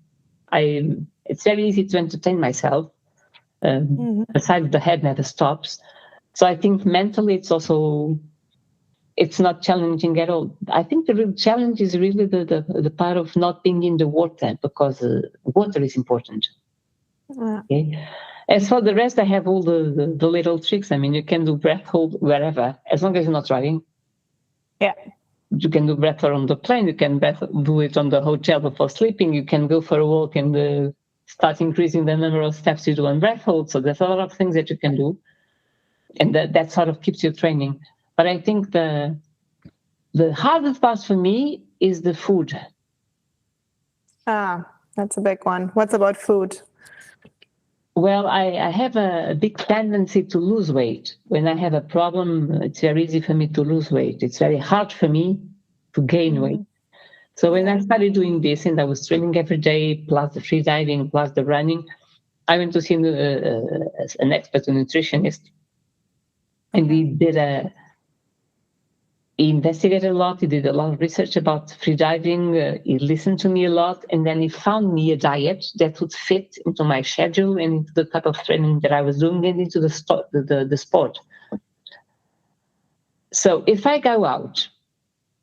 It's very easy to entertain myself. Besides, the head never stops. So I think mentally it's also it's not challenging at all. I think the real challenge is really the part of not being in the water, because water is important. Yeah. Okay. As for the rest, I have all the little tricks. I mean, you can do breath hold wherever, as long as you're not driving. Yeah. You can do breath hold on the plane. You can do it on the hotel before sleeping. You can go for a walk and start increasing the number of steps you do on breath hold. So there's a lot of things that you can do, and that sort of keeps you training. But I think the hardest part for me is the food. That's a big one. What's about food? Well, I have a big tendency to lose weight. When I have a problem, it's very easy for me to lose weight. It's very hard for me to gain weight. So when I started doing this, and I was training every day, plus the free diving, plus the running, I went to see an expert, a nutritionist, and he investigated a lot. He did a lot of research about free diving. He listened to me a lot, and then he found me a diet that would fit into my schedule and into the type of training that I was doing and into the sport. So if I go out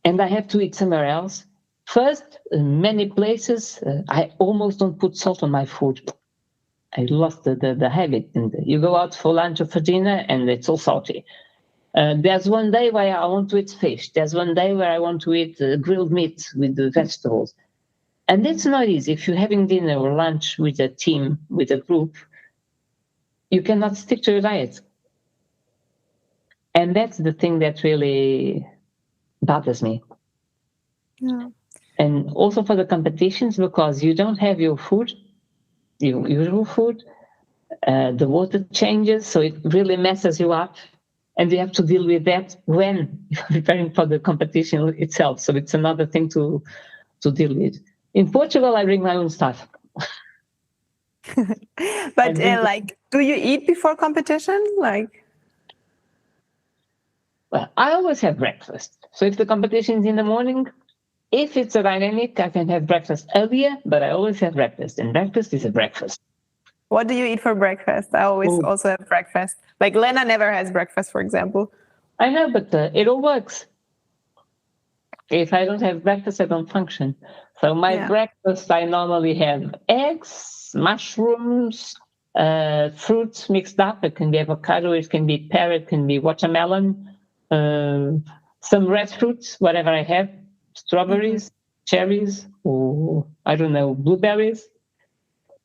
and I have to eat somewhere else, first, in many places, I almost don't put salt on my food. I lost the habit. And you go out for lunch or for dinner, and it's all salty. There's one day where I want to eat fish. There's one day where I want to eat grilled meat with the vegetables. And it's not easy. If you're having dinner or lunch with a team, with a group, you cannot stick to your diet. And that's the thing that really bothers me. Yeah. And also for the competitions, because you don't have your food, your usual food, the water changes, so it really messes you up. And you have to deal with that when you're preparing for the competition itself. So it's another thing to deal with. In Portugal, I bring my own stuff. But do you eat before competition? Well, I always have breakfast. So if the competition is in the morning, if it's a dynamic, I can have breakfast earlier, but I always have breakfast. And breakfast is a breakfast. What do you eat for breakfast? I always also have breakfast. Like Lena never has breakfast, for example. I know, but it all works. If I don't have breakfast, I don't function. So my breakfast, I normally have eggs, mushrooms, fruits mixed up. It can be avocado, it can be pear, it can be watermelon, some red fruits, whatever I have, strawberries, cherries, or I don't know, blueberries.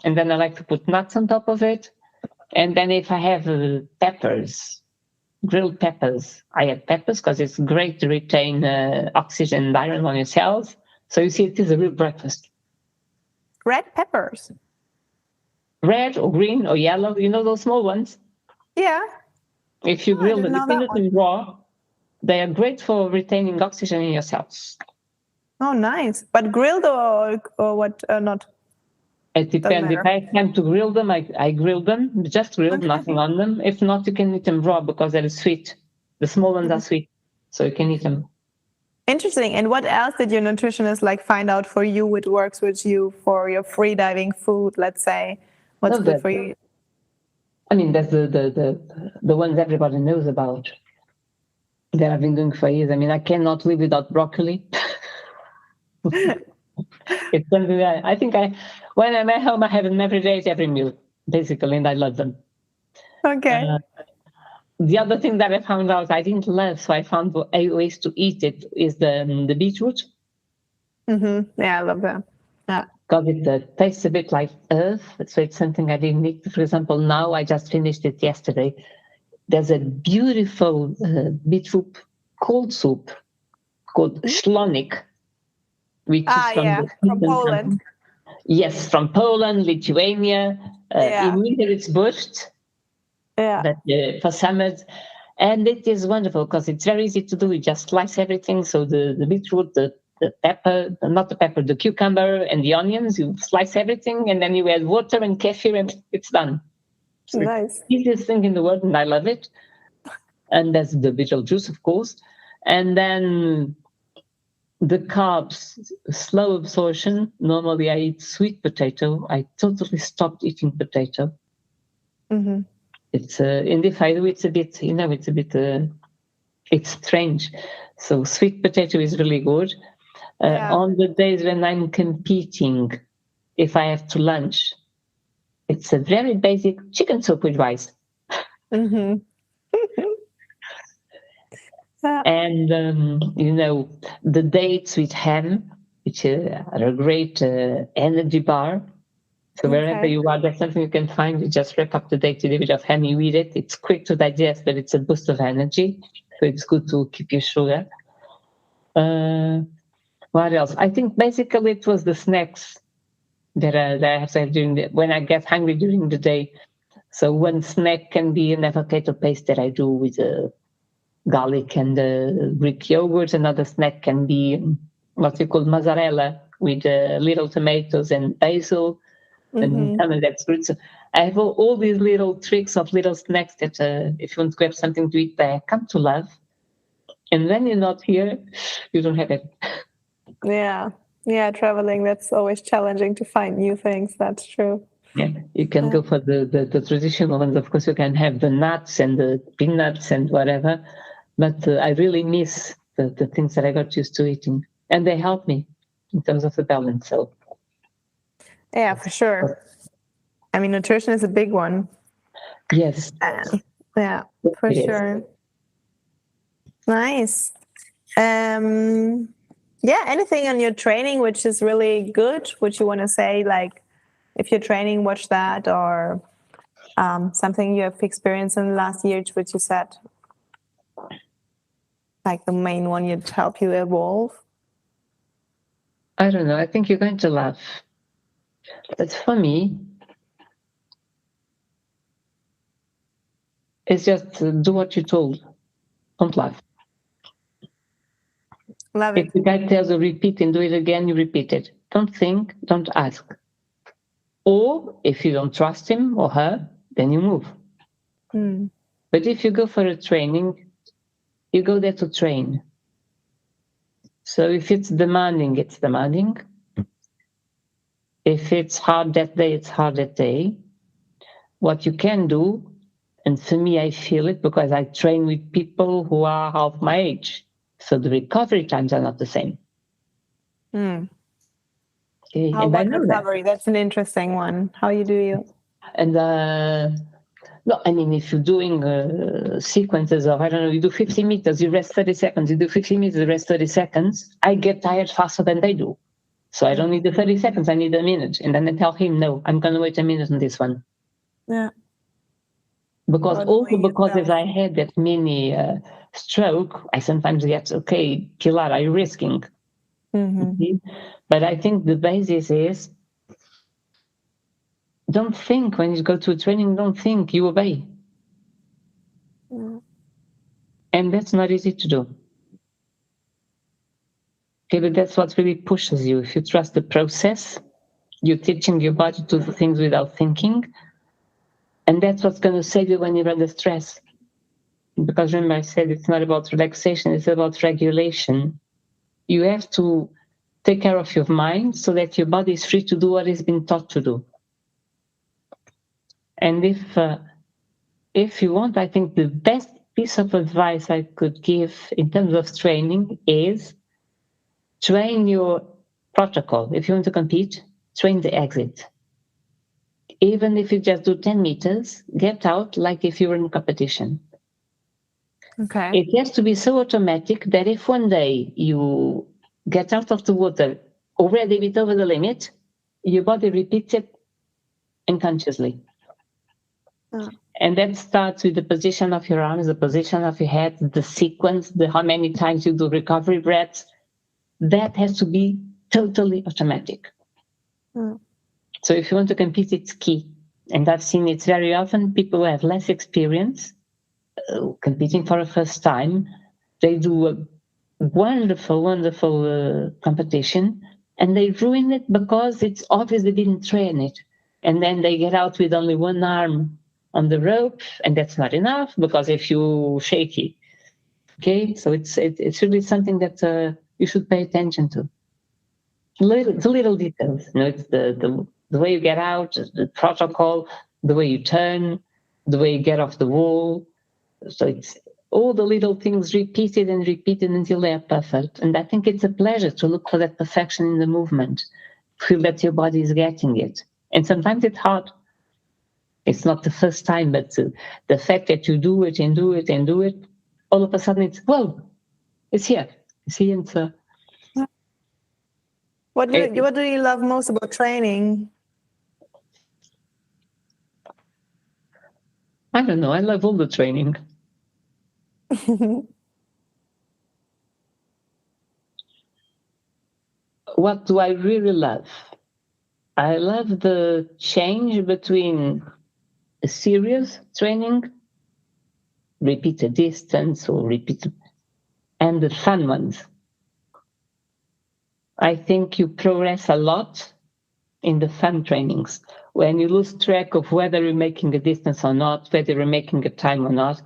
And then I like to put nuts on top of it. And then if I have peppers, grilled peppers, I add peppers because it's great to retain oxygen and iron on your cells. So you see, it is a real breakfast. Red peppers? Red or green or yellow, you know those small ones? Yeah. If you grill them, if you eat them raw, they are great for retaining oxygen in your cells. Oh, nice. But grilled or what? Not? It depends. If I have time to grill them, I grill them, just grilled, nothing on them. If not, you can eat them raw because they're sweet. The small ones are sweet, so you can eat them. Interesting. And what else did your nutritionist find out for you, which works with you for your free diving food, let's say? What's good for you? I mean, that's the ones everybody knows about that I've been doing for years. I mean, I cannot live without broccoli. It's something that I think when I'm at home, I have them every day, every meal, basically, and I love them. Okay. The other thing that I found out I didn't love, so I found ways to eat it, is the beetroot. Mm-hmm. Yeah, I love that. Yeah. Because it tastes a bit like earth, so it's something I didn't eat. For example, now I just finished it yesterday. There's a beautiful beetroot cold soup called szlonik, which is from Poland. Yes, from Poland, Lithuania. In winter it's bushed, but for summers. And it is wonderful because it's very easy to do. You just slice everything. So the beetroot, the pepper, not the pepper, the cucumber and the onions, you slice everything and then you add water and kefir and it's done. So nice. It's the easiest thing in the world and I love it. And there's the beetroot juice, of course. And then the carbs, slow absorption. Normally I eat sweet potato. I totally stopped eating potato. Mm-hmm. And if I do, it's a bit, it's strange. So sweet potato is really good. On the days when I'm competing, if I have to lunch, it's a very basic chicken soup with rice. Mm-hmm. And, the dates with ham, which are a great energy bar. So wherever you are, that's something you can find. You just wrap up the date with a bit of ham, you eat it. It's quick to digest, but it's a boost of energy. So it's good to keep your sugar. What else? I think basically it was the snacks that I have to have when I get hungry during the day. So one snack can be an avocado paste that I do with garlic and Greek yogurt. Another snack can be what we call mozzarella with little tomatoes and basil, and some of that's fruit. So I have all these little tricks of little snacks that if you want to grab something to eat, I come to love. And when you're not here, you don't have it. Yeah, traveling, that's always challenging to find new things. That's true. Yeah, you can go for the traditional ones. Of course, you can have the nuts and the peanuts and whatever. But I really miss the things that I got used to eating. And they help me in terms of the balance. So, yeah, for sure. I mean, nutrition is a big one. Yes. Yeah, for sure. Nice. Yeah, anything on your training which is really good, which you want to say, like if you're training, watch that, or something you have experienced in the last year, which you said, like the main one you'd help you evolve? I don't know. I think you're going to laugh. But for me, it's just do what you're told. Don't laugh. Love it. If the guy tells you repeat and do it again, you repeat it. Don't think, don't ask. Or if you don't trust him or her, then you move. But if you go for a training, you go there to train. So if it's demanding, it's demanding. If it's hard that day, it's hard that day. What you can do, and for me, I feel it because I train with people who are half my age. So the recovery times are not the same. Okay, how and I about know recovery? That's an interesting one. How you do you? And no, I mean, if you're doing sequences of, I don't know, you do 50 meters, you rest 30 seconds, you do 50 meters, you rest 30 seconds, I get tired faster than they do. So I don't need the 30 seconds, I need a minute. And then I tell him, no, I'm going to wait a minute on this one. Yeah. Because as I had that mini stroke, I sometimes get, okay, Pilar, are you risking? But I think the basis is, don't think when you go to a training, don't think, you obey. And that's not easy to do. Okay, but that's what really pushes you. If you trust the process, you're teaching your body to do things without thinking. And that's what's going to save you when you're under stress. Because remember, I said it's not about relaxation, it's about regulation. You have to take care of your mind so that your body is free to do what it's been taught to do. And if you want, I think the best piece of advice I could give in terms of training is train your protocol. If you want to compete, train the exit. Even if you just do 10 meters, get out like if you were in competition. Okay. It has to be so automatic that if one day you get out of the water already a bit over the limit, your body repeats it unconsciously. And that starts with the position of your arms, the position of your head, the sequence, how many times you do recovery breaths. That has to be totally automatic. So if you want to compete, it's key. And I've seen it very often. People who have less experience competing for the first time, they do a wonderful competition, and they ruin it because it's obvious they didn't train it. And then they get out with only one arm on the rope, and that's not enough because if you shaky. Okay, so it's really something that you should pay attention to. The little details, it's the way you get out, the protocol, the way you turn, the way you get off the wall. So it's all the little things repeated and repeated until they are perfect. And I think it's a pleasure to look for that perfection in the movement, feel that your body is getting it. And sometimes it's hard. It's not the first time, but the fact that you do it and do it and do it, all of a sudden it's, whoa, it's here. It's here. And so, What do you love most about training? I don't know. I love all the training. What do I really love? I love the change between a serious training, repeat a distance or repeat, and the fun ones. I think you progress a lot in the fun trainings. When you lose track of whether you're making a distance or not, whether you're making a time or not.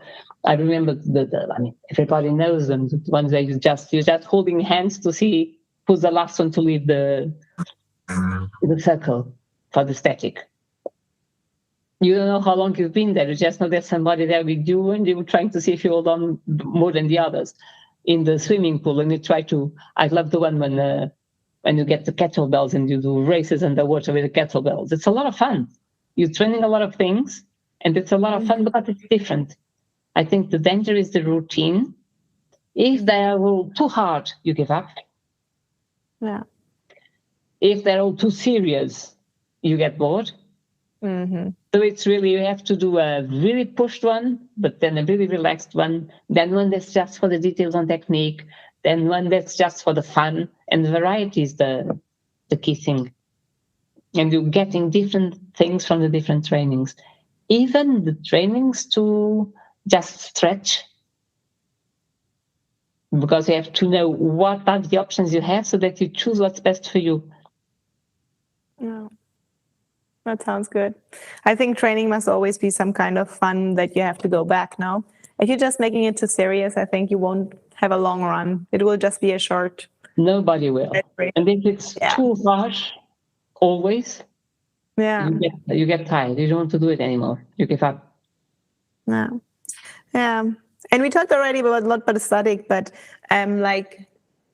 I remember everybody knows them. The ones that you're just holding hands to see who's the last one to leave the circle for the static. You don't know how long you've been there. You just know there's somebody there with you, and you're trying to see if you hold on more than the others. In the swimming pool, and you try to. I love the one when you get the kettlebells and you do races underwater with the kettlebells. It's a lot of fun. You're training a lot of things, and it's a lot of fun because it's different. I think the danger is the routine. If they are all too hard, you give up. Yeah. If they're all too serious, you get bored. Mm-hmm. So it's really, you have to do a really pushed one, but then a really relaxed one, then one that's just for the details on technique, then one that's just for the fun, and the variety is the key thing. And you're getting different things from the different trainings. Even the trainings to just stretch, because you have to know what are the options you have so that you choose what's best for you. Yeah. That sounds good. I think training must always be some kind of fun that you have to go back now. If you're just making it too serious, I think you won't have a long run. It will just be a short. Nobody will. And if it's too harsh, always, you get tired. You don't want to do it anymore. You give up. Yeah. Yeah. And we talked already about a lot about static, but like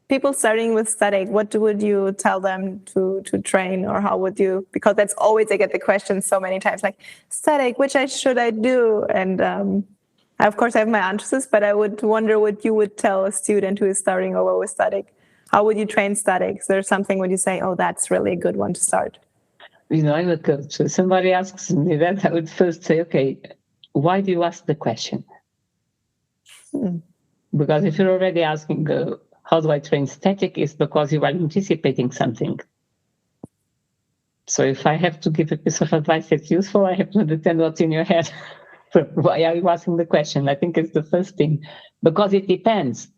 people starting with static, what would you tell them to train, or how would you, because that's always, I get the question so many times, like static, which should I do? And of course I have my answers, but I would wonder what you would tell a student who is starting over with static. How would you train static? Is there something would you say, oh, that's really a good one to start? I'm a coach. So somebody asks me that, I would first say, okay, why do you ask the question? Because if you're already asking, how do I train static, is because you are anticipating something. So if I have to give a piece of advice that's useful, I have to understand what's in your head. Why are you asking the question? I think it's the first thing, because it depends.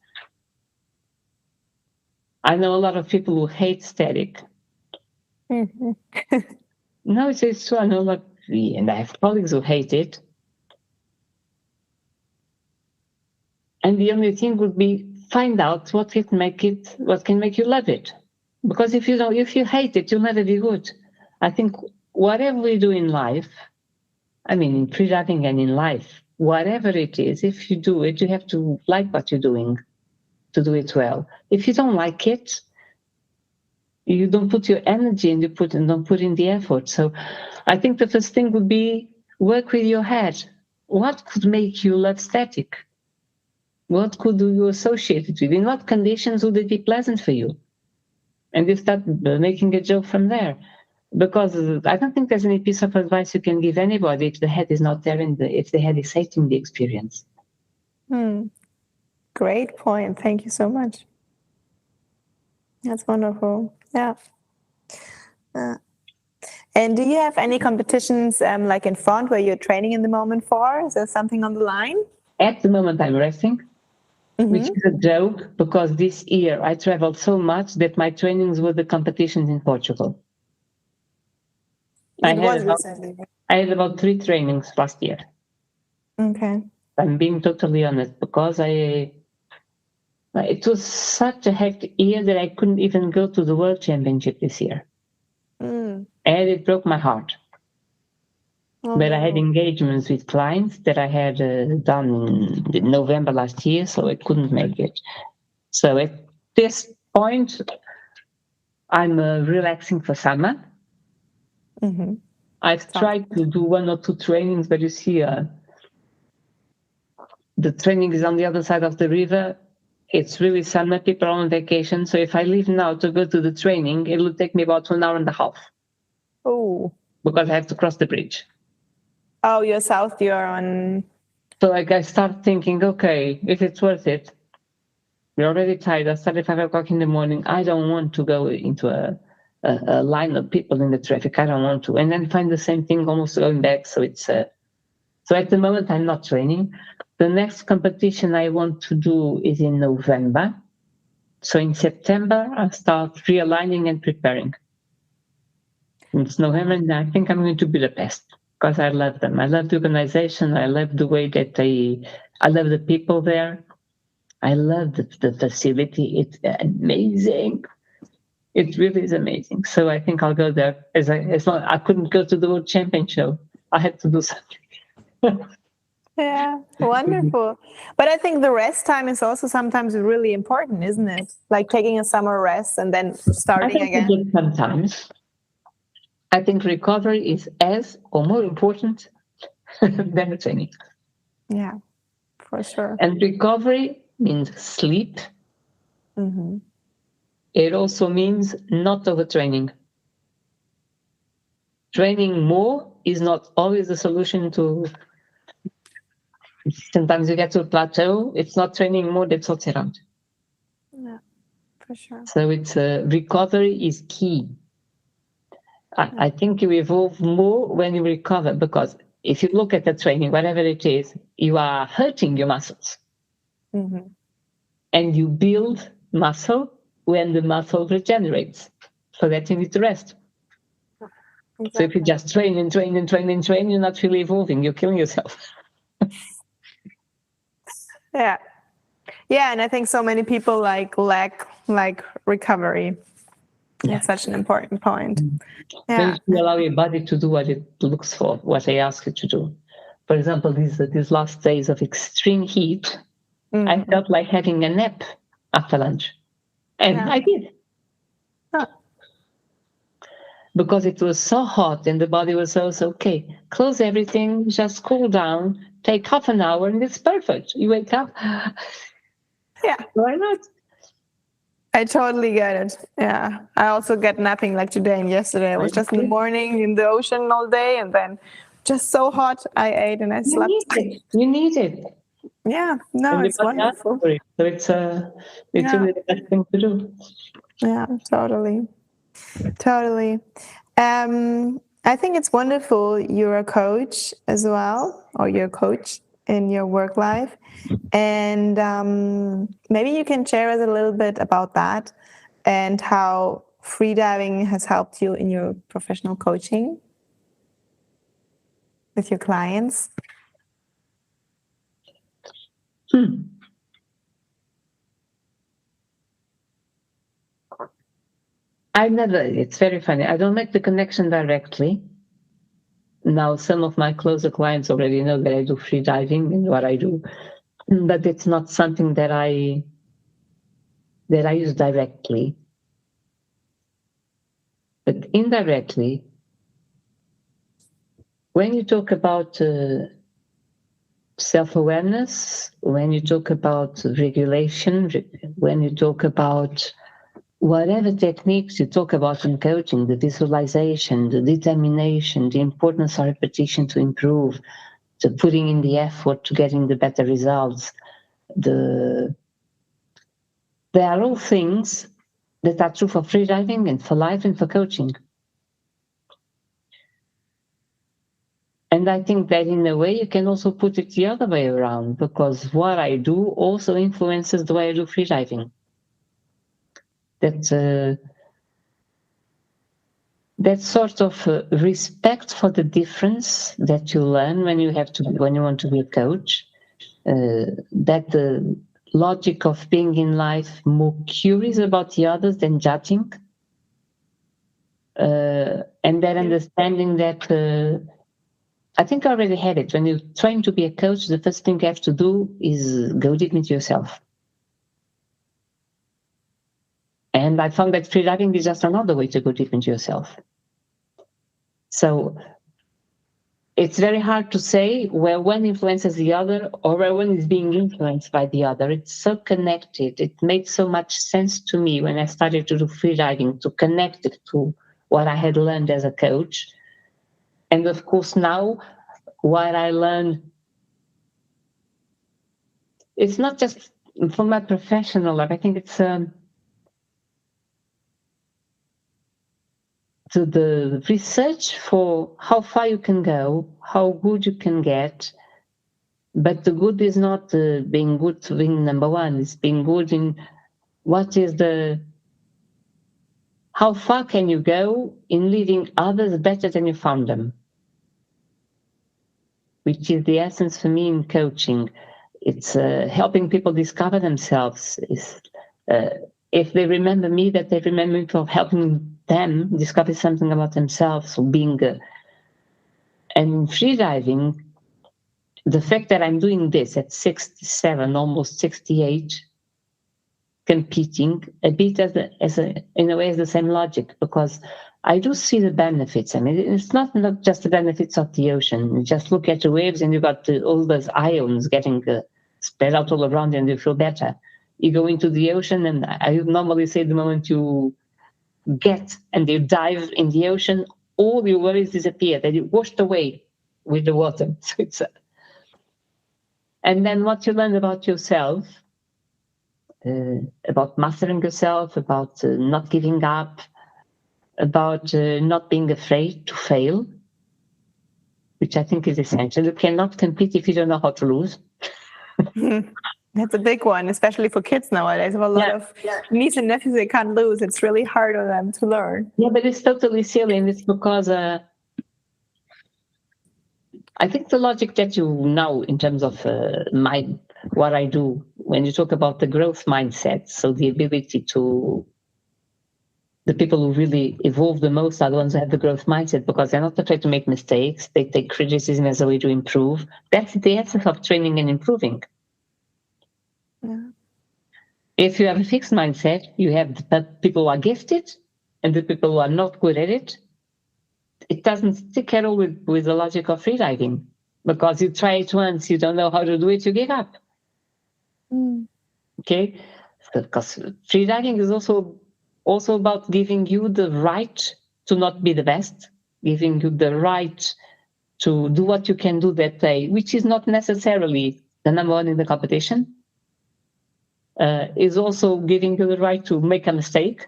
I know a lot of people who hate static. Mm-hmm. No, it's true. I know a lot, and I have colleagues who hate it. And the only thing would be find out what can make you love it. Because if you hate it, you'll never be good. I think whatever we do in life, I mean, in freediving and in life, whatever it is, if you do it, you have to like what you're doing to do it well. If you don't like it, you don't put your energy and don't put in the effort. So I think the first thing would be work with your head. What could make you love static? What could you associate it with? In what conditions would it be pleasant for you? And you start making a joke from there. Because I don't think there's any piece of advice you can give anybody if the head is not there and if the head is hating the experience. Great point. Thank you so much. That's wonderful. Yeah. And do you have any competitions like in front where you're training in the moment for? Is there something on the line? At the moment, I'm resting, which is a joke because this year I traveled so much that my trainings were the competitions in Portugal. I had about 3 trainings last year. Okay. I'm being totally honest because it was such a hectic year that I couldn't even go to the World Championship this year. And it broke my heart. But I had engagements with clients that I had done in November last year, so I couldn't make it. So at this point, I'm relaxing for summer. I've tried to do 1 or 2 trainings, but you see, the training is on the other side of the river. It's really summer, people are on vacation. So if I leave now to go to the training, it will take me about 1 hour and a half. Oh. Because I have to cross the bridge. Oh, you're south, you're on. So like I start thinking, okay, if it's worth it, we're already tired. I start at 5 o'clock in the morning. I don't want to go into a line of people in the traffic. I don't want to. And then find the same thing almost going back. So it's so at the moment I'm not training. The next competition I want to do is in November. So in September, I'll start realigning and preparing. It's November, and I think I'm going to Budapest because I love them. I love the organization. I love the way that I love the people there. I love the facility. It's amazing. It really is amazing. So I think I'll go there. As long I couldn't go to the World Championship, I had to do something. Yeah, wonderful. But I think the rest time is also sometimes really important, isn't it? Like taking a summer rest and then starting again. Sometimes. I think recovery is as or more important than the training. Yeah, for sure. And recovery means sleep. It also means not overtraining. Training more is not always the solution to. Sometimes you get to a plateau. It's not training more that's what's around. Yeah, for sure. So it's recovery is key. I think you evolve more when you recover, because if you look at the training, whatever it is, you are hurting your muscles. And you build muscle when the muscle regenerates. So that you need to rest. Exactly. So if you just train and train and train and train, you're not really evolving. You're killing yourself. Yeah. Yeah, and I think so many people lack recovery. Yeah. It's such an important point. Yeah. You allow your body to do what it looks for, what they ask you to do. For example, these last days of extreme heat, I felt like having a nap after lunch. And I did. Because it was so hot and the body was so okay, close everything, just cool down, take half an hour, and it's perfect. You wake up. Yeah. Why not? I totally get it. Yeah. I also get napping like today and yesterday. I was just in the morning in the ocean all day, and then just so hot, I ate and I slept. You need it. Yeah. No, it's wonderful. So it's really the best thing to do. Yeah, totally. Totally. I think it's wonderful you're a coach as well, or you're a coach in your work life. And maybe you can share us a little bit about that and how freediving has helped you in your professional coaching with your clients. It's very funny. I don't make the connection directly. Now, some of my closer clients already know that I do free diving and what I do, but it's not something that I use directly. But indirectly, when you talk about self-awareness, when you talk about regulation, when you talk about whatever techniques you talk about in coaching, the visualization, the determination, the importance of repetition to improve, to putting in the effort to getting the better results, they are all things that are true for freediving and for life and for coaching. And I think that in a way you can also put it the other way around, because what I do also influences the way I do freediving. That sort of respect for the difference that you learn when you want to be a coach, that the logic of being in life more curious about the others than judging, and that understanding that I think I already had it. When you're trying to be a coach, the first thing you have to do is go deep into yourself. And I found that freediving is just another way to go deep into yourself. So it's very hard to say where one influences the other or where one is being influenced by the other. It's so connected. It made so much sense to me when I started to do freediving, to connect it to what I had learned as a coach. And of course, now what I learned, it's not just from my professional life. I think it's to the research for how far you can go, how good you can get. But the good is not being good to being number one. It's being good in what is how far can you go in leaving others better than you found them, which is the essence for me in coaching. It's helping people discover themselves. If they remember me, that they remember me for helping them discover something about themselves, or being. And freediving, the fact that I'm doing this at 67, almost 68, competing a bit in a way as the same logic, because I do see the benefits. I mean, it's not just the benefits of the ocean. You just look at the waves and you got all those ions getting spread out all around you and you feel better. You go into the ocean, and I normally say the moment you get and you dive in the ocean, all your worries disappear. That you washed away with the water. So it's and then what you learn about yourself, about mastering yourself, about not giving up, about not being afraid to fail, which I think is essential. You cannot compete if you don't know how to lose. That's a big one, especially for kids nowadays. Have a lot of nieces and nephews they can't lose. It's really hard on them to learn. Yeah, but it's totally silly, and it's because I think the logic that you know in terms of what I do, when you talk about the growth mindset, so the ability to, the people who really evolve the most are the ones who have the growth mindset, because they're not afraid to make mistakes. They take criticism as a way to improve. That's the essence of training and improving. Yeah. If you have a fixed mindset, you have the people who are gifted and the people who are not good at it. It doesn't stick at all with the logic of freediving, because you try it once, you don't know how to do it, you give up. Okay, because freediving is also about giving you the right to not be the best, giving you the right to do what you can do that day, which is not necessarily the number one in the competition. Is also giving you the right to make a mistake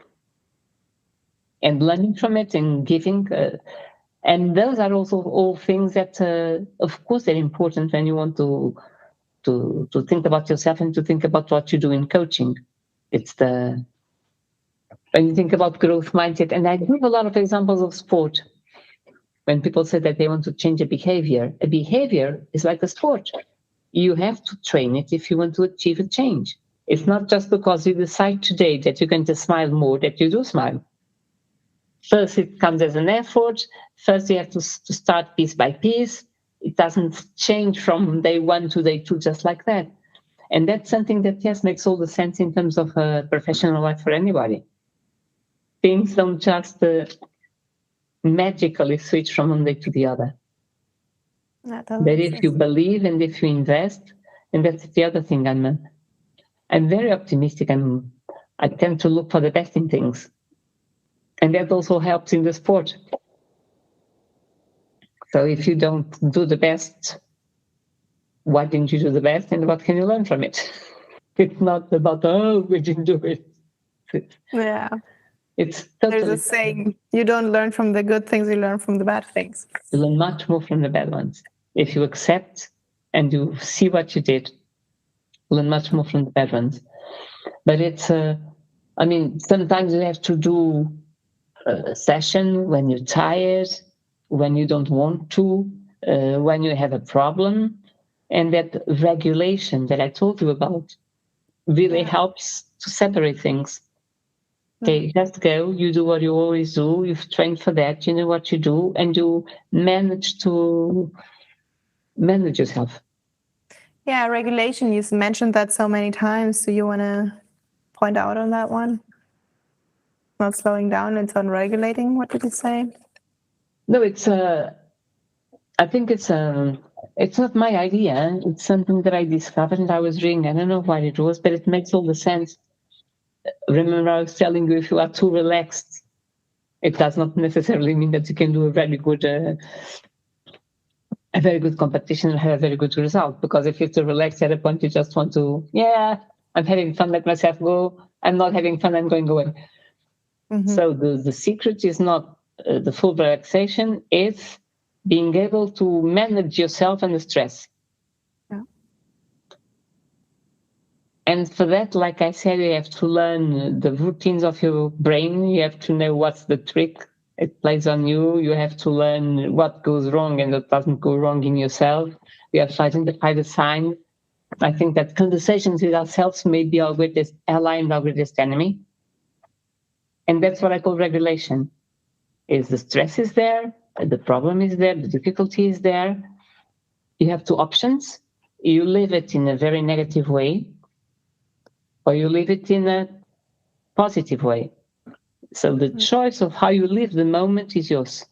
and learning from it and giving. And those are also all things that, of course, they're important when you want to think about yourself and to think about what you do in coaching. It's when you think about growth mindset, and I give a lot of examples of sport. When people say that they want to change a behavior is like a sport. You have to train it if you want to achieve a change. It's not just because you decide today that you're going to smile more that you do smile. First, it comes as an effort. First, you have to start piece by piece. It doesn't change from day one to day two just like that. And that's something that, yes, makes all the sense in terms of professional life for anybody. Things don't just magically switch from one day to the other. But if you believe and if you invest, and that's the other thing, I'm very optimistic, and I tend to look for the best in things. And that also helps in the sport. So if you don't do the best, why didn't you do the best, and what can you learn from it? It's not about, oh, we didn't do it. Yeah. It's totally. There's a saying, you don't learn from the good things, you learn from the bad things. You learn much more from the bad ones. If you accept and you see what you did, you learn much more from the bad ones. But it's, sometimes you have to do a session when you're tired, when you don't want to, when you have a problem. And that regulation that I told you about really helps to separate things. Okay, just go, you do what you always do, you've trained for that, you know what you do, and you manage to manage yourself. Yeah, regulation. You mentioned that so many times. Do you want to point out on that one? Not slowing down, it's on regulating. What did you say? No, I think it's not my idea. It's something that I discovered and I was reading. I don't know what it was, but it makes all the sense. Remember, I was telling you, if you are too relaxed, it does not necessarily mean that you can do a very good competition and have a very good result. Because if you're too relaxed at a point, you just want to, I'm having fun, let myself go. I'm not having fun, I'm going away. Mm-hmm. So the secret is not the full relaxation, it's being able to manage yourself and the stress. Yeah. And for that, like I said, you have to learn the routines of your brain. You have to know what's the trick it plays on you. You have to learn what goes wrong and what doesn't go wrong in yourself. You have to identify the signs. I think that conversations with ourselves may be our greatest ally and our greatest enemy. And that's what I call regulation. Is the stress is there, the problem is there, the difficulty is there. You have two options. You live it in a very negative way, or you live it in a positive way. So the choice of how you live the moment is yours.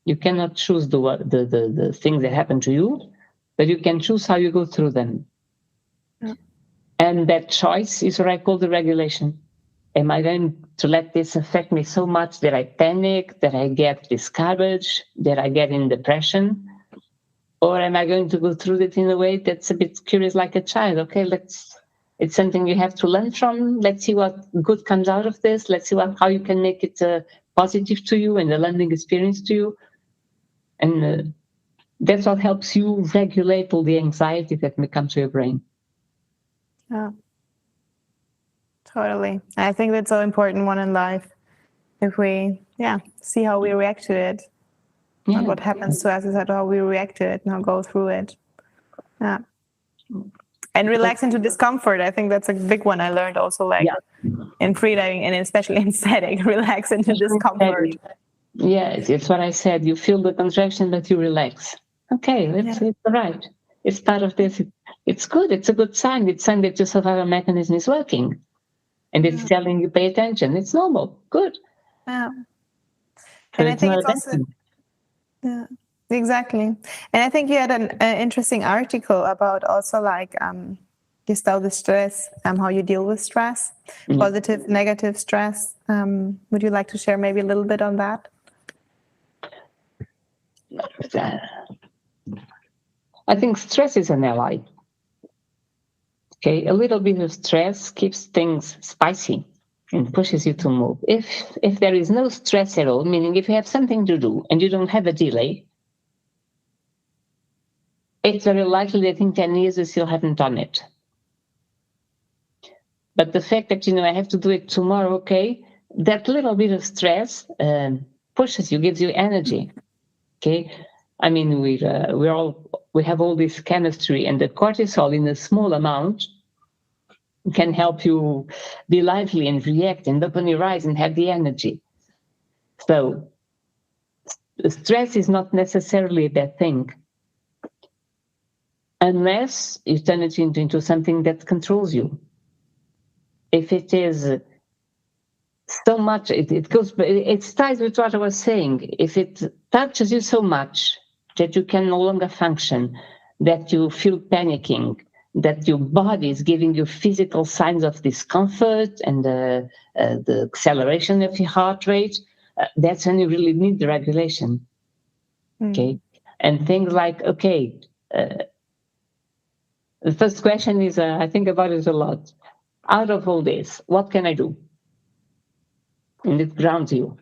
You cannot choose the things that happen to you, but you can choose how you go through them. Yeah. And that choice is what I call the regulation. Am I going to let this affect me so much that I panic, that I get discouraged, that I get in depression? Or am I going to go through it in a way that's a bit curious, like a child? Okay, it's something you have to learn from. Let's see what good comes out of this. Let's see how you can make it positive to you and a learning experience to you. And that's what helps you regulate all the anxiety that may come to your brain. Yeah. Totally. I think that's so important one in life. If we, see how we react to it. Yeah. Not what happens to us, is how we react to it and how go through it. Yeah. And relax into discomfort. I think that's a big one I learned also, in freediving and especially in static, relax into discomfort. Yes, it's what I said. You feel the contraction, but you relax. Okay, it's all right. It's part of this. It's good. It's a good sign. It's a sign that your survival mechanism is working. And it's telling you, pay attention. It's normal. Good. Yeah. And I think it's also... Yeah, exactly. And I think you had an interesting article about also gestalt the stress, how you deal with stress, positive, negative stress. Would you like to share maybe a little bit on that? I think stress is an ally. Okay, a little bit of stress keeps things spicy and pushes you to move. If there is no stress at all, meaning if you have something to do and you don't have a delay, it's very likely that in 10 years you still haven't done it. But the fact that, I have to do it tomorrow, okay, that little bit of stress pushes you, gives you energy. Okay, I mean, we have all this chemistry, and the cortisol in a small amount can help you be lively and react and open your eyes and have the energy. So stress is not necessarily a bad thing, unless you turn it into something that controls you. If it is so much, it ties with what I was saying. If it touches you so much that you can no longer function, that you feel panicking, that your body is giving you physical signs of discomfort and the acceleration of your heart rate, that's when you really need the regulation. Okay, and things like, the first question is, I think about it a lot. Out of all this, what can I do? And it grounds you.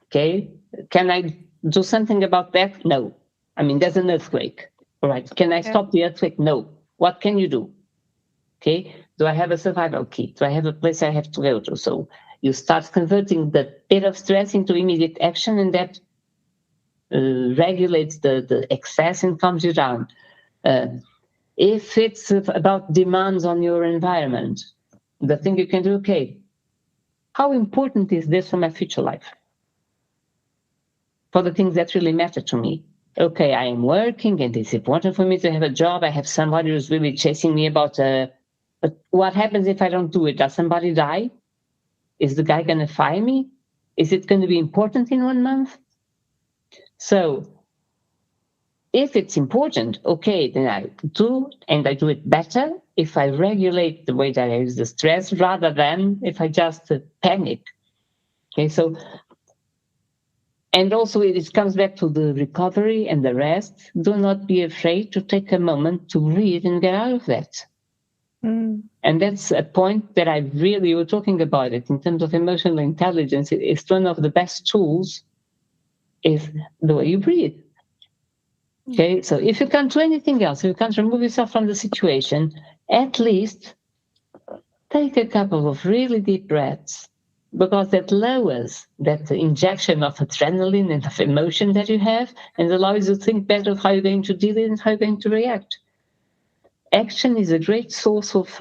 Okay, can I do something about that? No. I mean, there's an earthquake. All right. Can I stop the earthquake? No. What can you do? Okay. Do I have a survival kit? Do I have a place I have to go to? So you start converting the bit of stress into immediate action, and that regulates the excess and calms you down. If it's about demands on your environment, the thing you can do, okay, how important is this for my future life? For the things that really matter to me. okay, I am working and it's important for me to have a job. I have somebody who's really chasing me about, but what happens if I don't do it? Does somebody die? Is the guy going to fire me? Is it going to be important in 1 month? So if it's important, okay, then I do, and I do it better if I regulate the way that I use the stress rather than if I just panic. Okay, so, and also it comes back to the recovery and the rest. Do not be afraid to take a moment to breathe and get out of that. And that's a point that I really, you were talking about it in terms of emotional intelligence. It's one of the best tools is the way you breathe. Okay, so if you can't do anything else, if you can't remove yourself from the situation, at least take a couple of really deep breaths, because that lowers that injection of adrenaline and of emotion that you have and allows you to think better of how you're going to deal with it and how you're going to react. Action is a great source of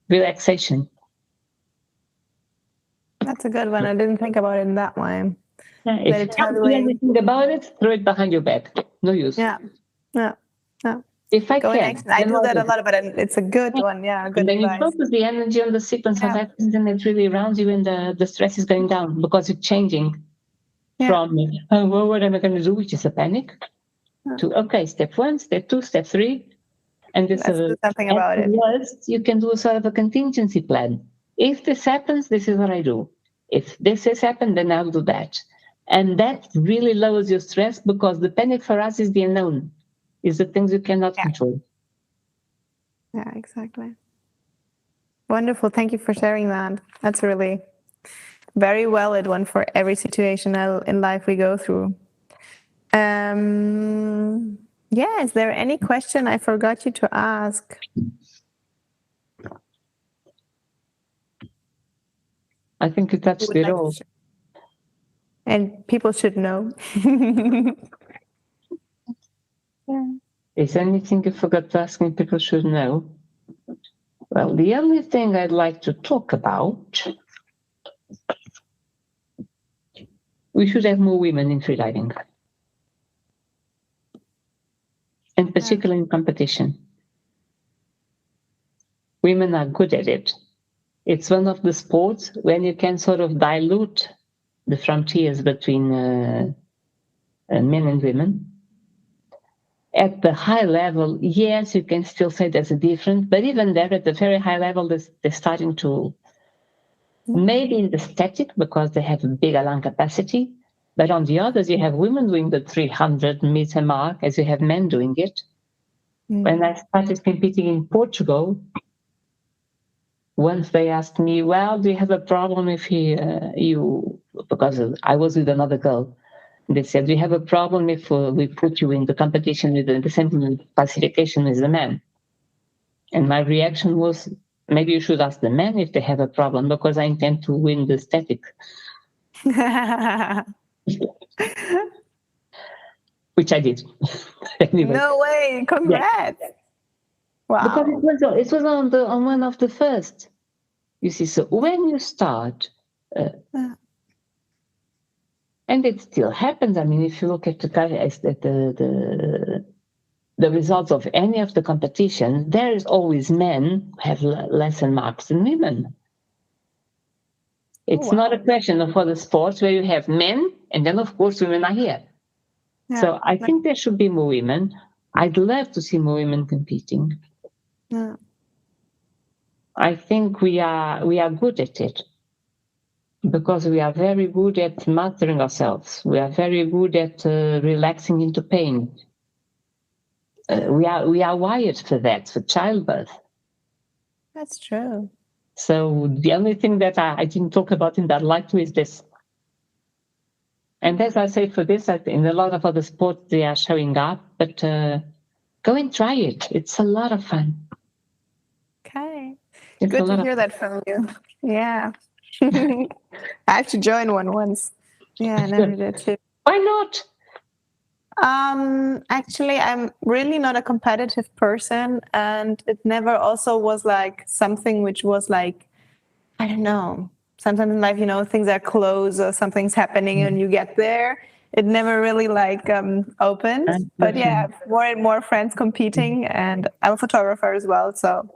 relaxation. That's a good one. I didn't think about it in that way. Yeah, if you can't do anything about it, throw it behind your back. No use. Yeah. If I can. I do that a lot, but it's a good one. Yeah, good and then advice. You focus the energy on the sequence of actions, and it really rounds you, and the stress is going down because it's changing from, oh, well, what am I going to do, which is a panic, to, okay, step 1, step 2, step 3. And this Let's do something about it. Worst, you can do a sort of a contingency plan. If this happens, this is what I do. If this has happened, then I'll do that. And that really lowers your stress, because the panic for us is the unknown, is the things you cannot control. Yeah, exactly. Wonderful. Thank you for sharing that. That's really very valid one for every situation in life we go through. Yeah, is there any question I forgot you to ask? I think you touched it all. And people should know. Is there anything you forgot to ask and people should know? Well, the only thing I'd like to talk about, we should have more women in freediving, and particularly in competition. Women are good at it. It's one of the sports when you can sort of dilute the frontiers between men and women. At the high level, yes, you can still say there's a difference, but even there at the very high level, they're starting to, maybe in the static because they have a bigger lung capacity, but on the others, you have women doing the 300-meter mark as you have men doing it. When I started competing in Portugal, once they asked me, well, do you have a problem if because I was with another girl, they said, do you have a problem if we put you in the competition with the same classification as the men? And my reaction was, maybe you should ask the men if they have a problem, because I intend to win the static. Which I did. Anyway. No way, congrats. Yeah. Wow. Because it was on one of the first. You see, so when you start, and it still happens. I mean, if you look at the results of any of the competitions, there is always men who have lesser marks than women. It's not a question of other sports where you have men, and then, of course, women are here. Yeah. So I think there should be more women. I'd love to see more women competing. Yeah. I think we are good at it, because we are very good at mastering ourselves. We are very good at relaxing into pain. We are wired for that, for childbirth. That's true. So the only thing that I didn't talk about in that light is this. And as I say, for this, in a lot of other sports, they are showing up, but go and try it. It's a lot of fun. Okay. It's good to hear that from you. Yeah. I have to join one once. Yeah, I never did too. Why not? Actually, I'm really not a competitive person, and it never also was like something which was like, I don't know, sometimes in life, things are close or something's happening and you get there. it never really like opened. But yeah, more and more friends competing, and I'm a photographer as well, so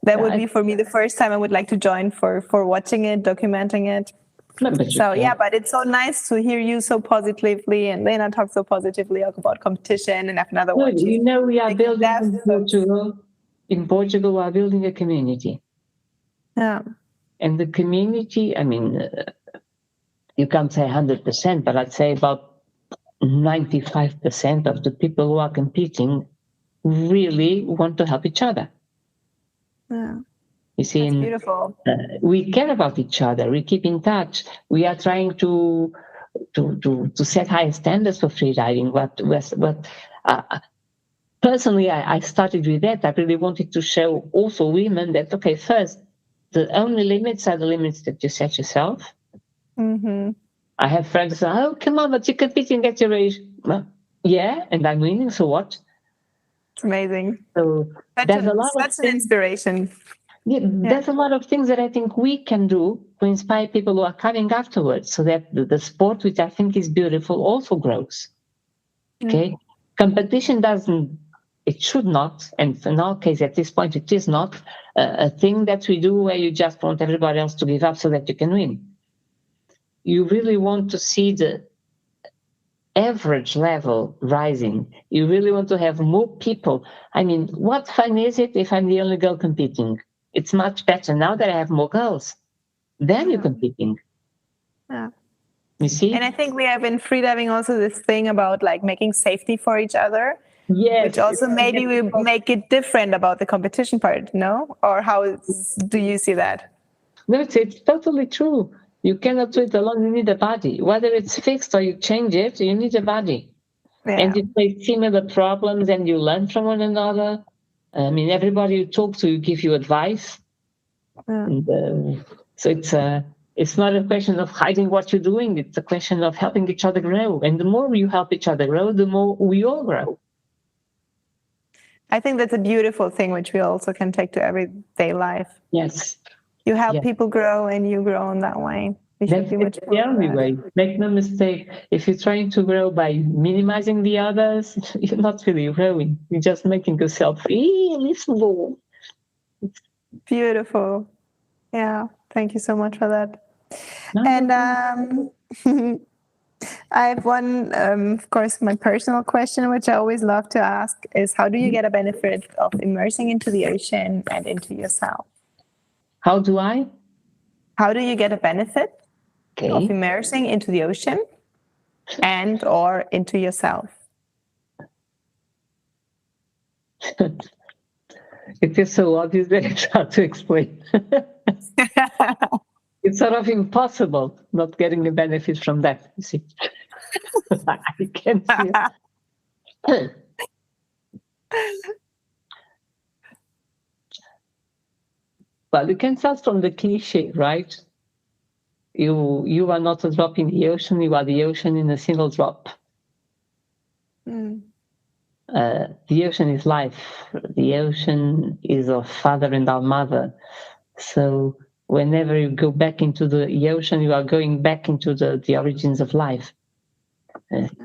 that would be for me the first time I would like to join for watching it, documenting it. So yeah, but it's so nice to hear you so positively and Lena talk so positively about competition, and have another one. We are building in Portugal. In Portugal, we are building a community. Yeah. And the community, I mean, you can't say 100%, but I'd say about 95% of the people who are competing really want to help each other. Yeah. You see, that's beautiful. We care about each other. We keep in touch. We are trying to set high standards for freediving. Personally, I started with that. I really wanted to show also women that, okay, first, the only limits are the limits that you set yourself. Mm-hmm. I have friends who say, oh, come on, but you're competing at your age. Well, yeah, and I'm winning, so what? It's amazing. So that's an inspiration. Yeah, there's a lot of things that I think we can do to inspire people who are coming afterwards, so that the sport, which I think is beautiful, also grows. Okay? Competition it should not, and in our case at this point, it is not a thing that we do where you just want everybody else to give up so that you can win. You really want to see the average level rising. You really want to have more people. I mean, what fun is it if I'm the only girl competing? It's much better now that I have more girls. Then you're competing. Yeah. You see? And I think we have in freediving also this thing about like making safety for each other. Yes. Which also maybe we make it different about the competition part, no? Or how do you see that? No, it's totally true. You cannot do it alone. You need a body. Whether it's fixed or you change it, you need a body. Yeah. And you face similar problems and you learn from one another. I mean, everybody you talk to, give you advice. Yeah. And, so it's not a question of hiding what you're doing. It's a question of helping each other grow. And the more you help each other grow, the more we all grow. I think that's a beautiful thing, which we also can take to everyday life. Yes. You help people grow and you grow in that way. That's the only way. Make no mistake. If you're trying to grow by minimizing the others, you're not really growing. You're just making yourself really small. Beautiful. Yeah. Thank you so much for that. And I have one, of course, my personal question, which I always love to ask is, how do you get a benefit of immersing into the ocean and into yourself? How do I? How do you get a benefit of immersing into the ocean and or into yourself? It is so obvious that it's hard to explain. It's sort of impossible not getting a benefit from that, you see. I can see it. Well, you can start from the cliche, right? You are not a drop in the ocean, you are the ocean in a single drop. The ocean is life. The ocean is our father and our mother. So whenever you go back into the ocean, you are going back into the origins of life.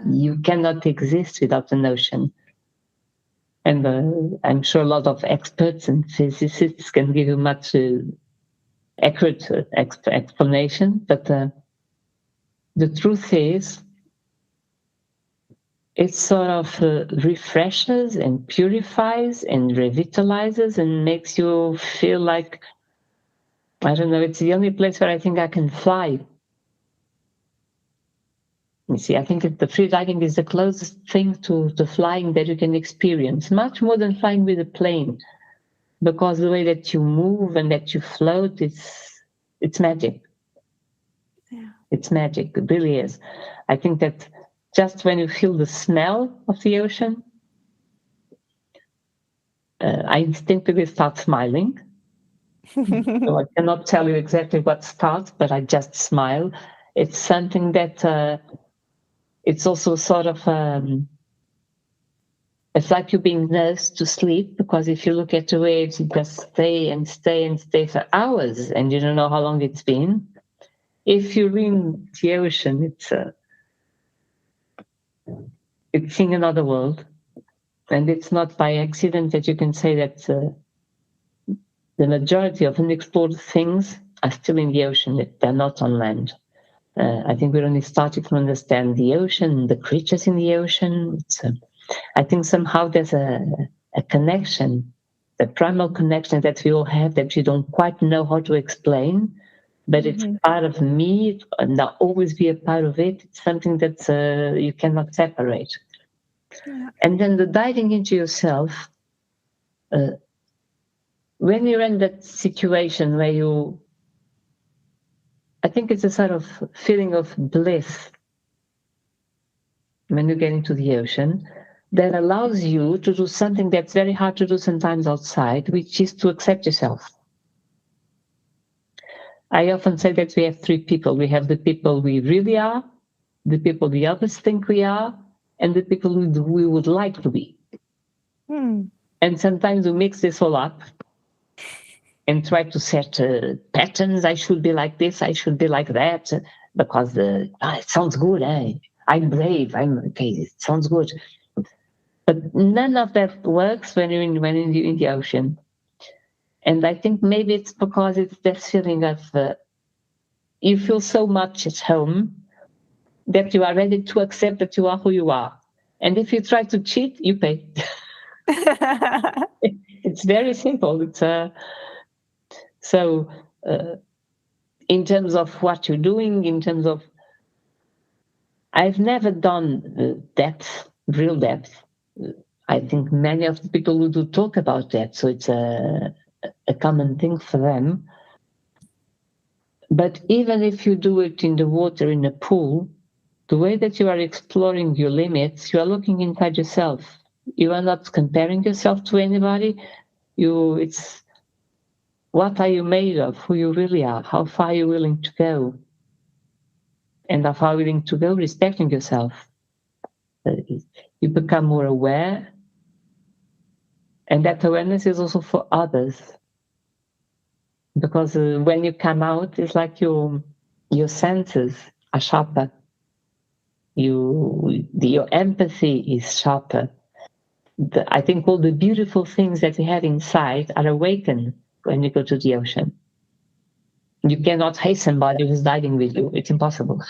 You cannot exist without an ocean. And I'm sure a lot of experts and physicists can give you much accurate explanation, but the truth is, it sort of refreshes and purifies and revitalizes and makes you feel like, I don't know, it's the only place where I think I can fly. You see, I think the freediving is the closest thing to flying that you can experience, much more than flying with a plane, because the way that you move and that you float, it's magic. Yeah. It's magic, it really is. I think that just when you feel the smell of the ocean, I instinctively start smiling. So I cannot tell you exactly what starts, but I just smile. It's something that it's also sort of, it's like you're being nursed to sleep, because if you look at the waves, you just stay and stay and stay for hours and you don't know how long it's been. If you're in the ocean, it's seeing another world. And it's not by accident that you can say that the majority of unexplored things are still in the ocean. They're not on land. I think we're only starting to understand the ocean, the creatures in the ocean. I think somehow there's a connection, the primal connection that we all have that we don't quite know how to explain, but it's part of me, and I'll always be a part of it. It's something that you cannot separate. Yeah. And then the diving into yourself, when you're in that situation where I think it's a sort of feeling of bliss when you get into the ocean that allows you to do something that's very hard to do sometimes outside, which is to accept yourself. I often say that we have three people. We have the people we really are, the people the others think we are, and the people we would like to be. And sometimes we mix this all up and try to set patterns. I should be like this, I should be like that, because it sounds good. I'm brave, okay, it sounds good. But none of that works when you're in the ocean. And I think maybe it's because it's that feeling of you feel so much at home that you are ready to accept that you are who you are. And if you try to cheat, you pay. It's very simple. It's so in terms of what you're doing, in terms of, I've never done depth, real depth. I think many of the people who do talk about that, so it's a common thing for them. But even if you do it in the water, in a pool, the way that you are exploring your limits, you are looking inside yourself. You are not comparing yourself to anybody. It's what are you made of, who you really are, how far are you willing to go, and how far are you willing to go respecting yourself. You become more aware, and that awareness is also for others. Because when you come out, it's like your senses are sharper. Your empathy is sharper. I think all the beautiful things that we have inside are awakened when you go to the ocean. You cannot hate somebody who's diving with you. It's impossible.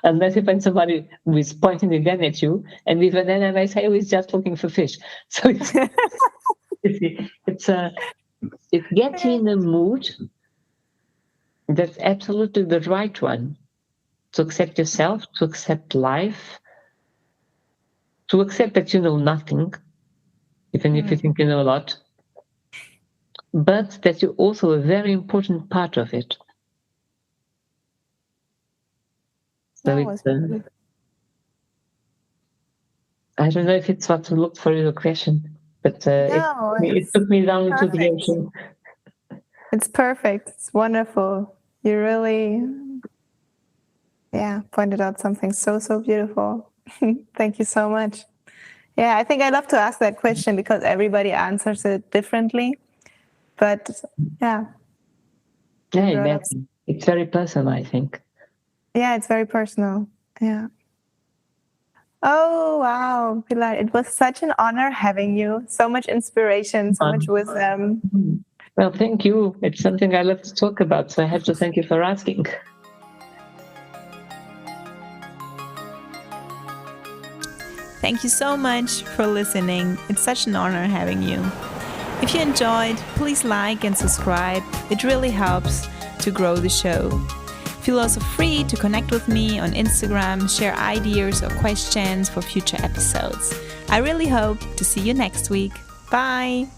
Unless you find somebody who is pointing a gun at you, and even then I might say, oh, he's just looking for fish. So it gets you in a mood that's absolutely the right one. To accept yourself, to accept life, to accept that you know nothing, even if you think you know a lot, but that you're also a very important part of it. So I don't know if it's what to look for in your question, but it took me down into the ocean. It's perfect. It's wonderful. You really, pointed out something so beautiful. Thank you so much. Yeah, I think I love to ask that question because everybody answers it differently. But it's very personal, I think. Yeah, it's very personal. Yeah. Oh, wow, Pilar, it was such an honor having you. So much inspiration, so much wisdom. Well, thank you. It's something I love to talk about, so I have to thank you for asking. Thank you so much for listening. It's such an honor having you. If you enjoyed, please like and subscribe. It really helps to grow the show. Feel also free to connect with me on Instagram, share ideas or questions for future episodes. I really hope to see you next week. Bye!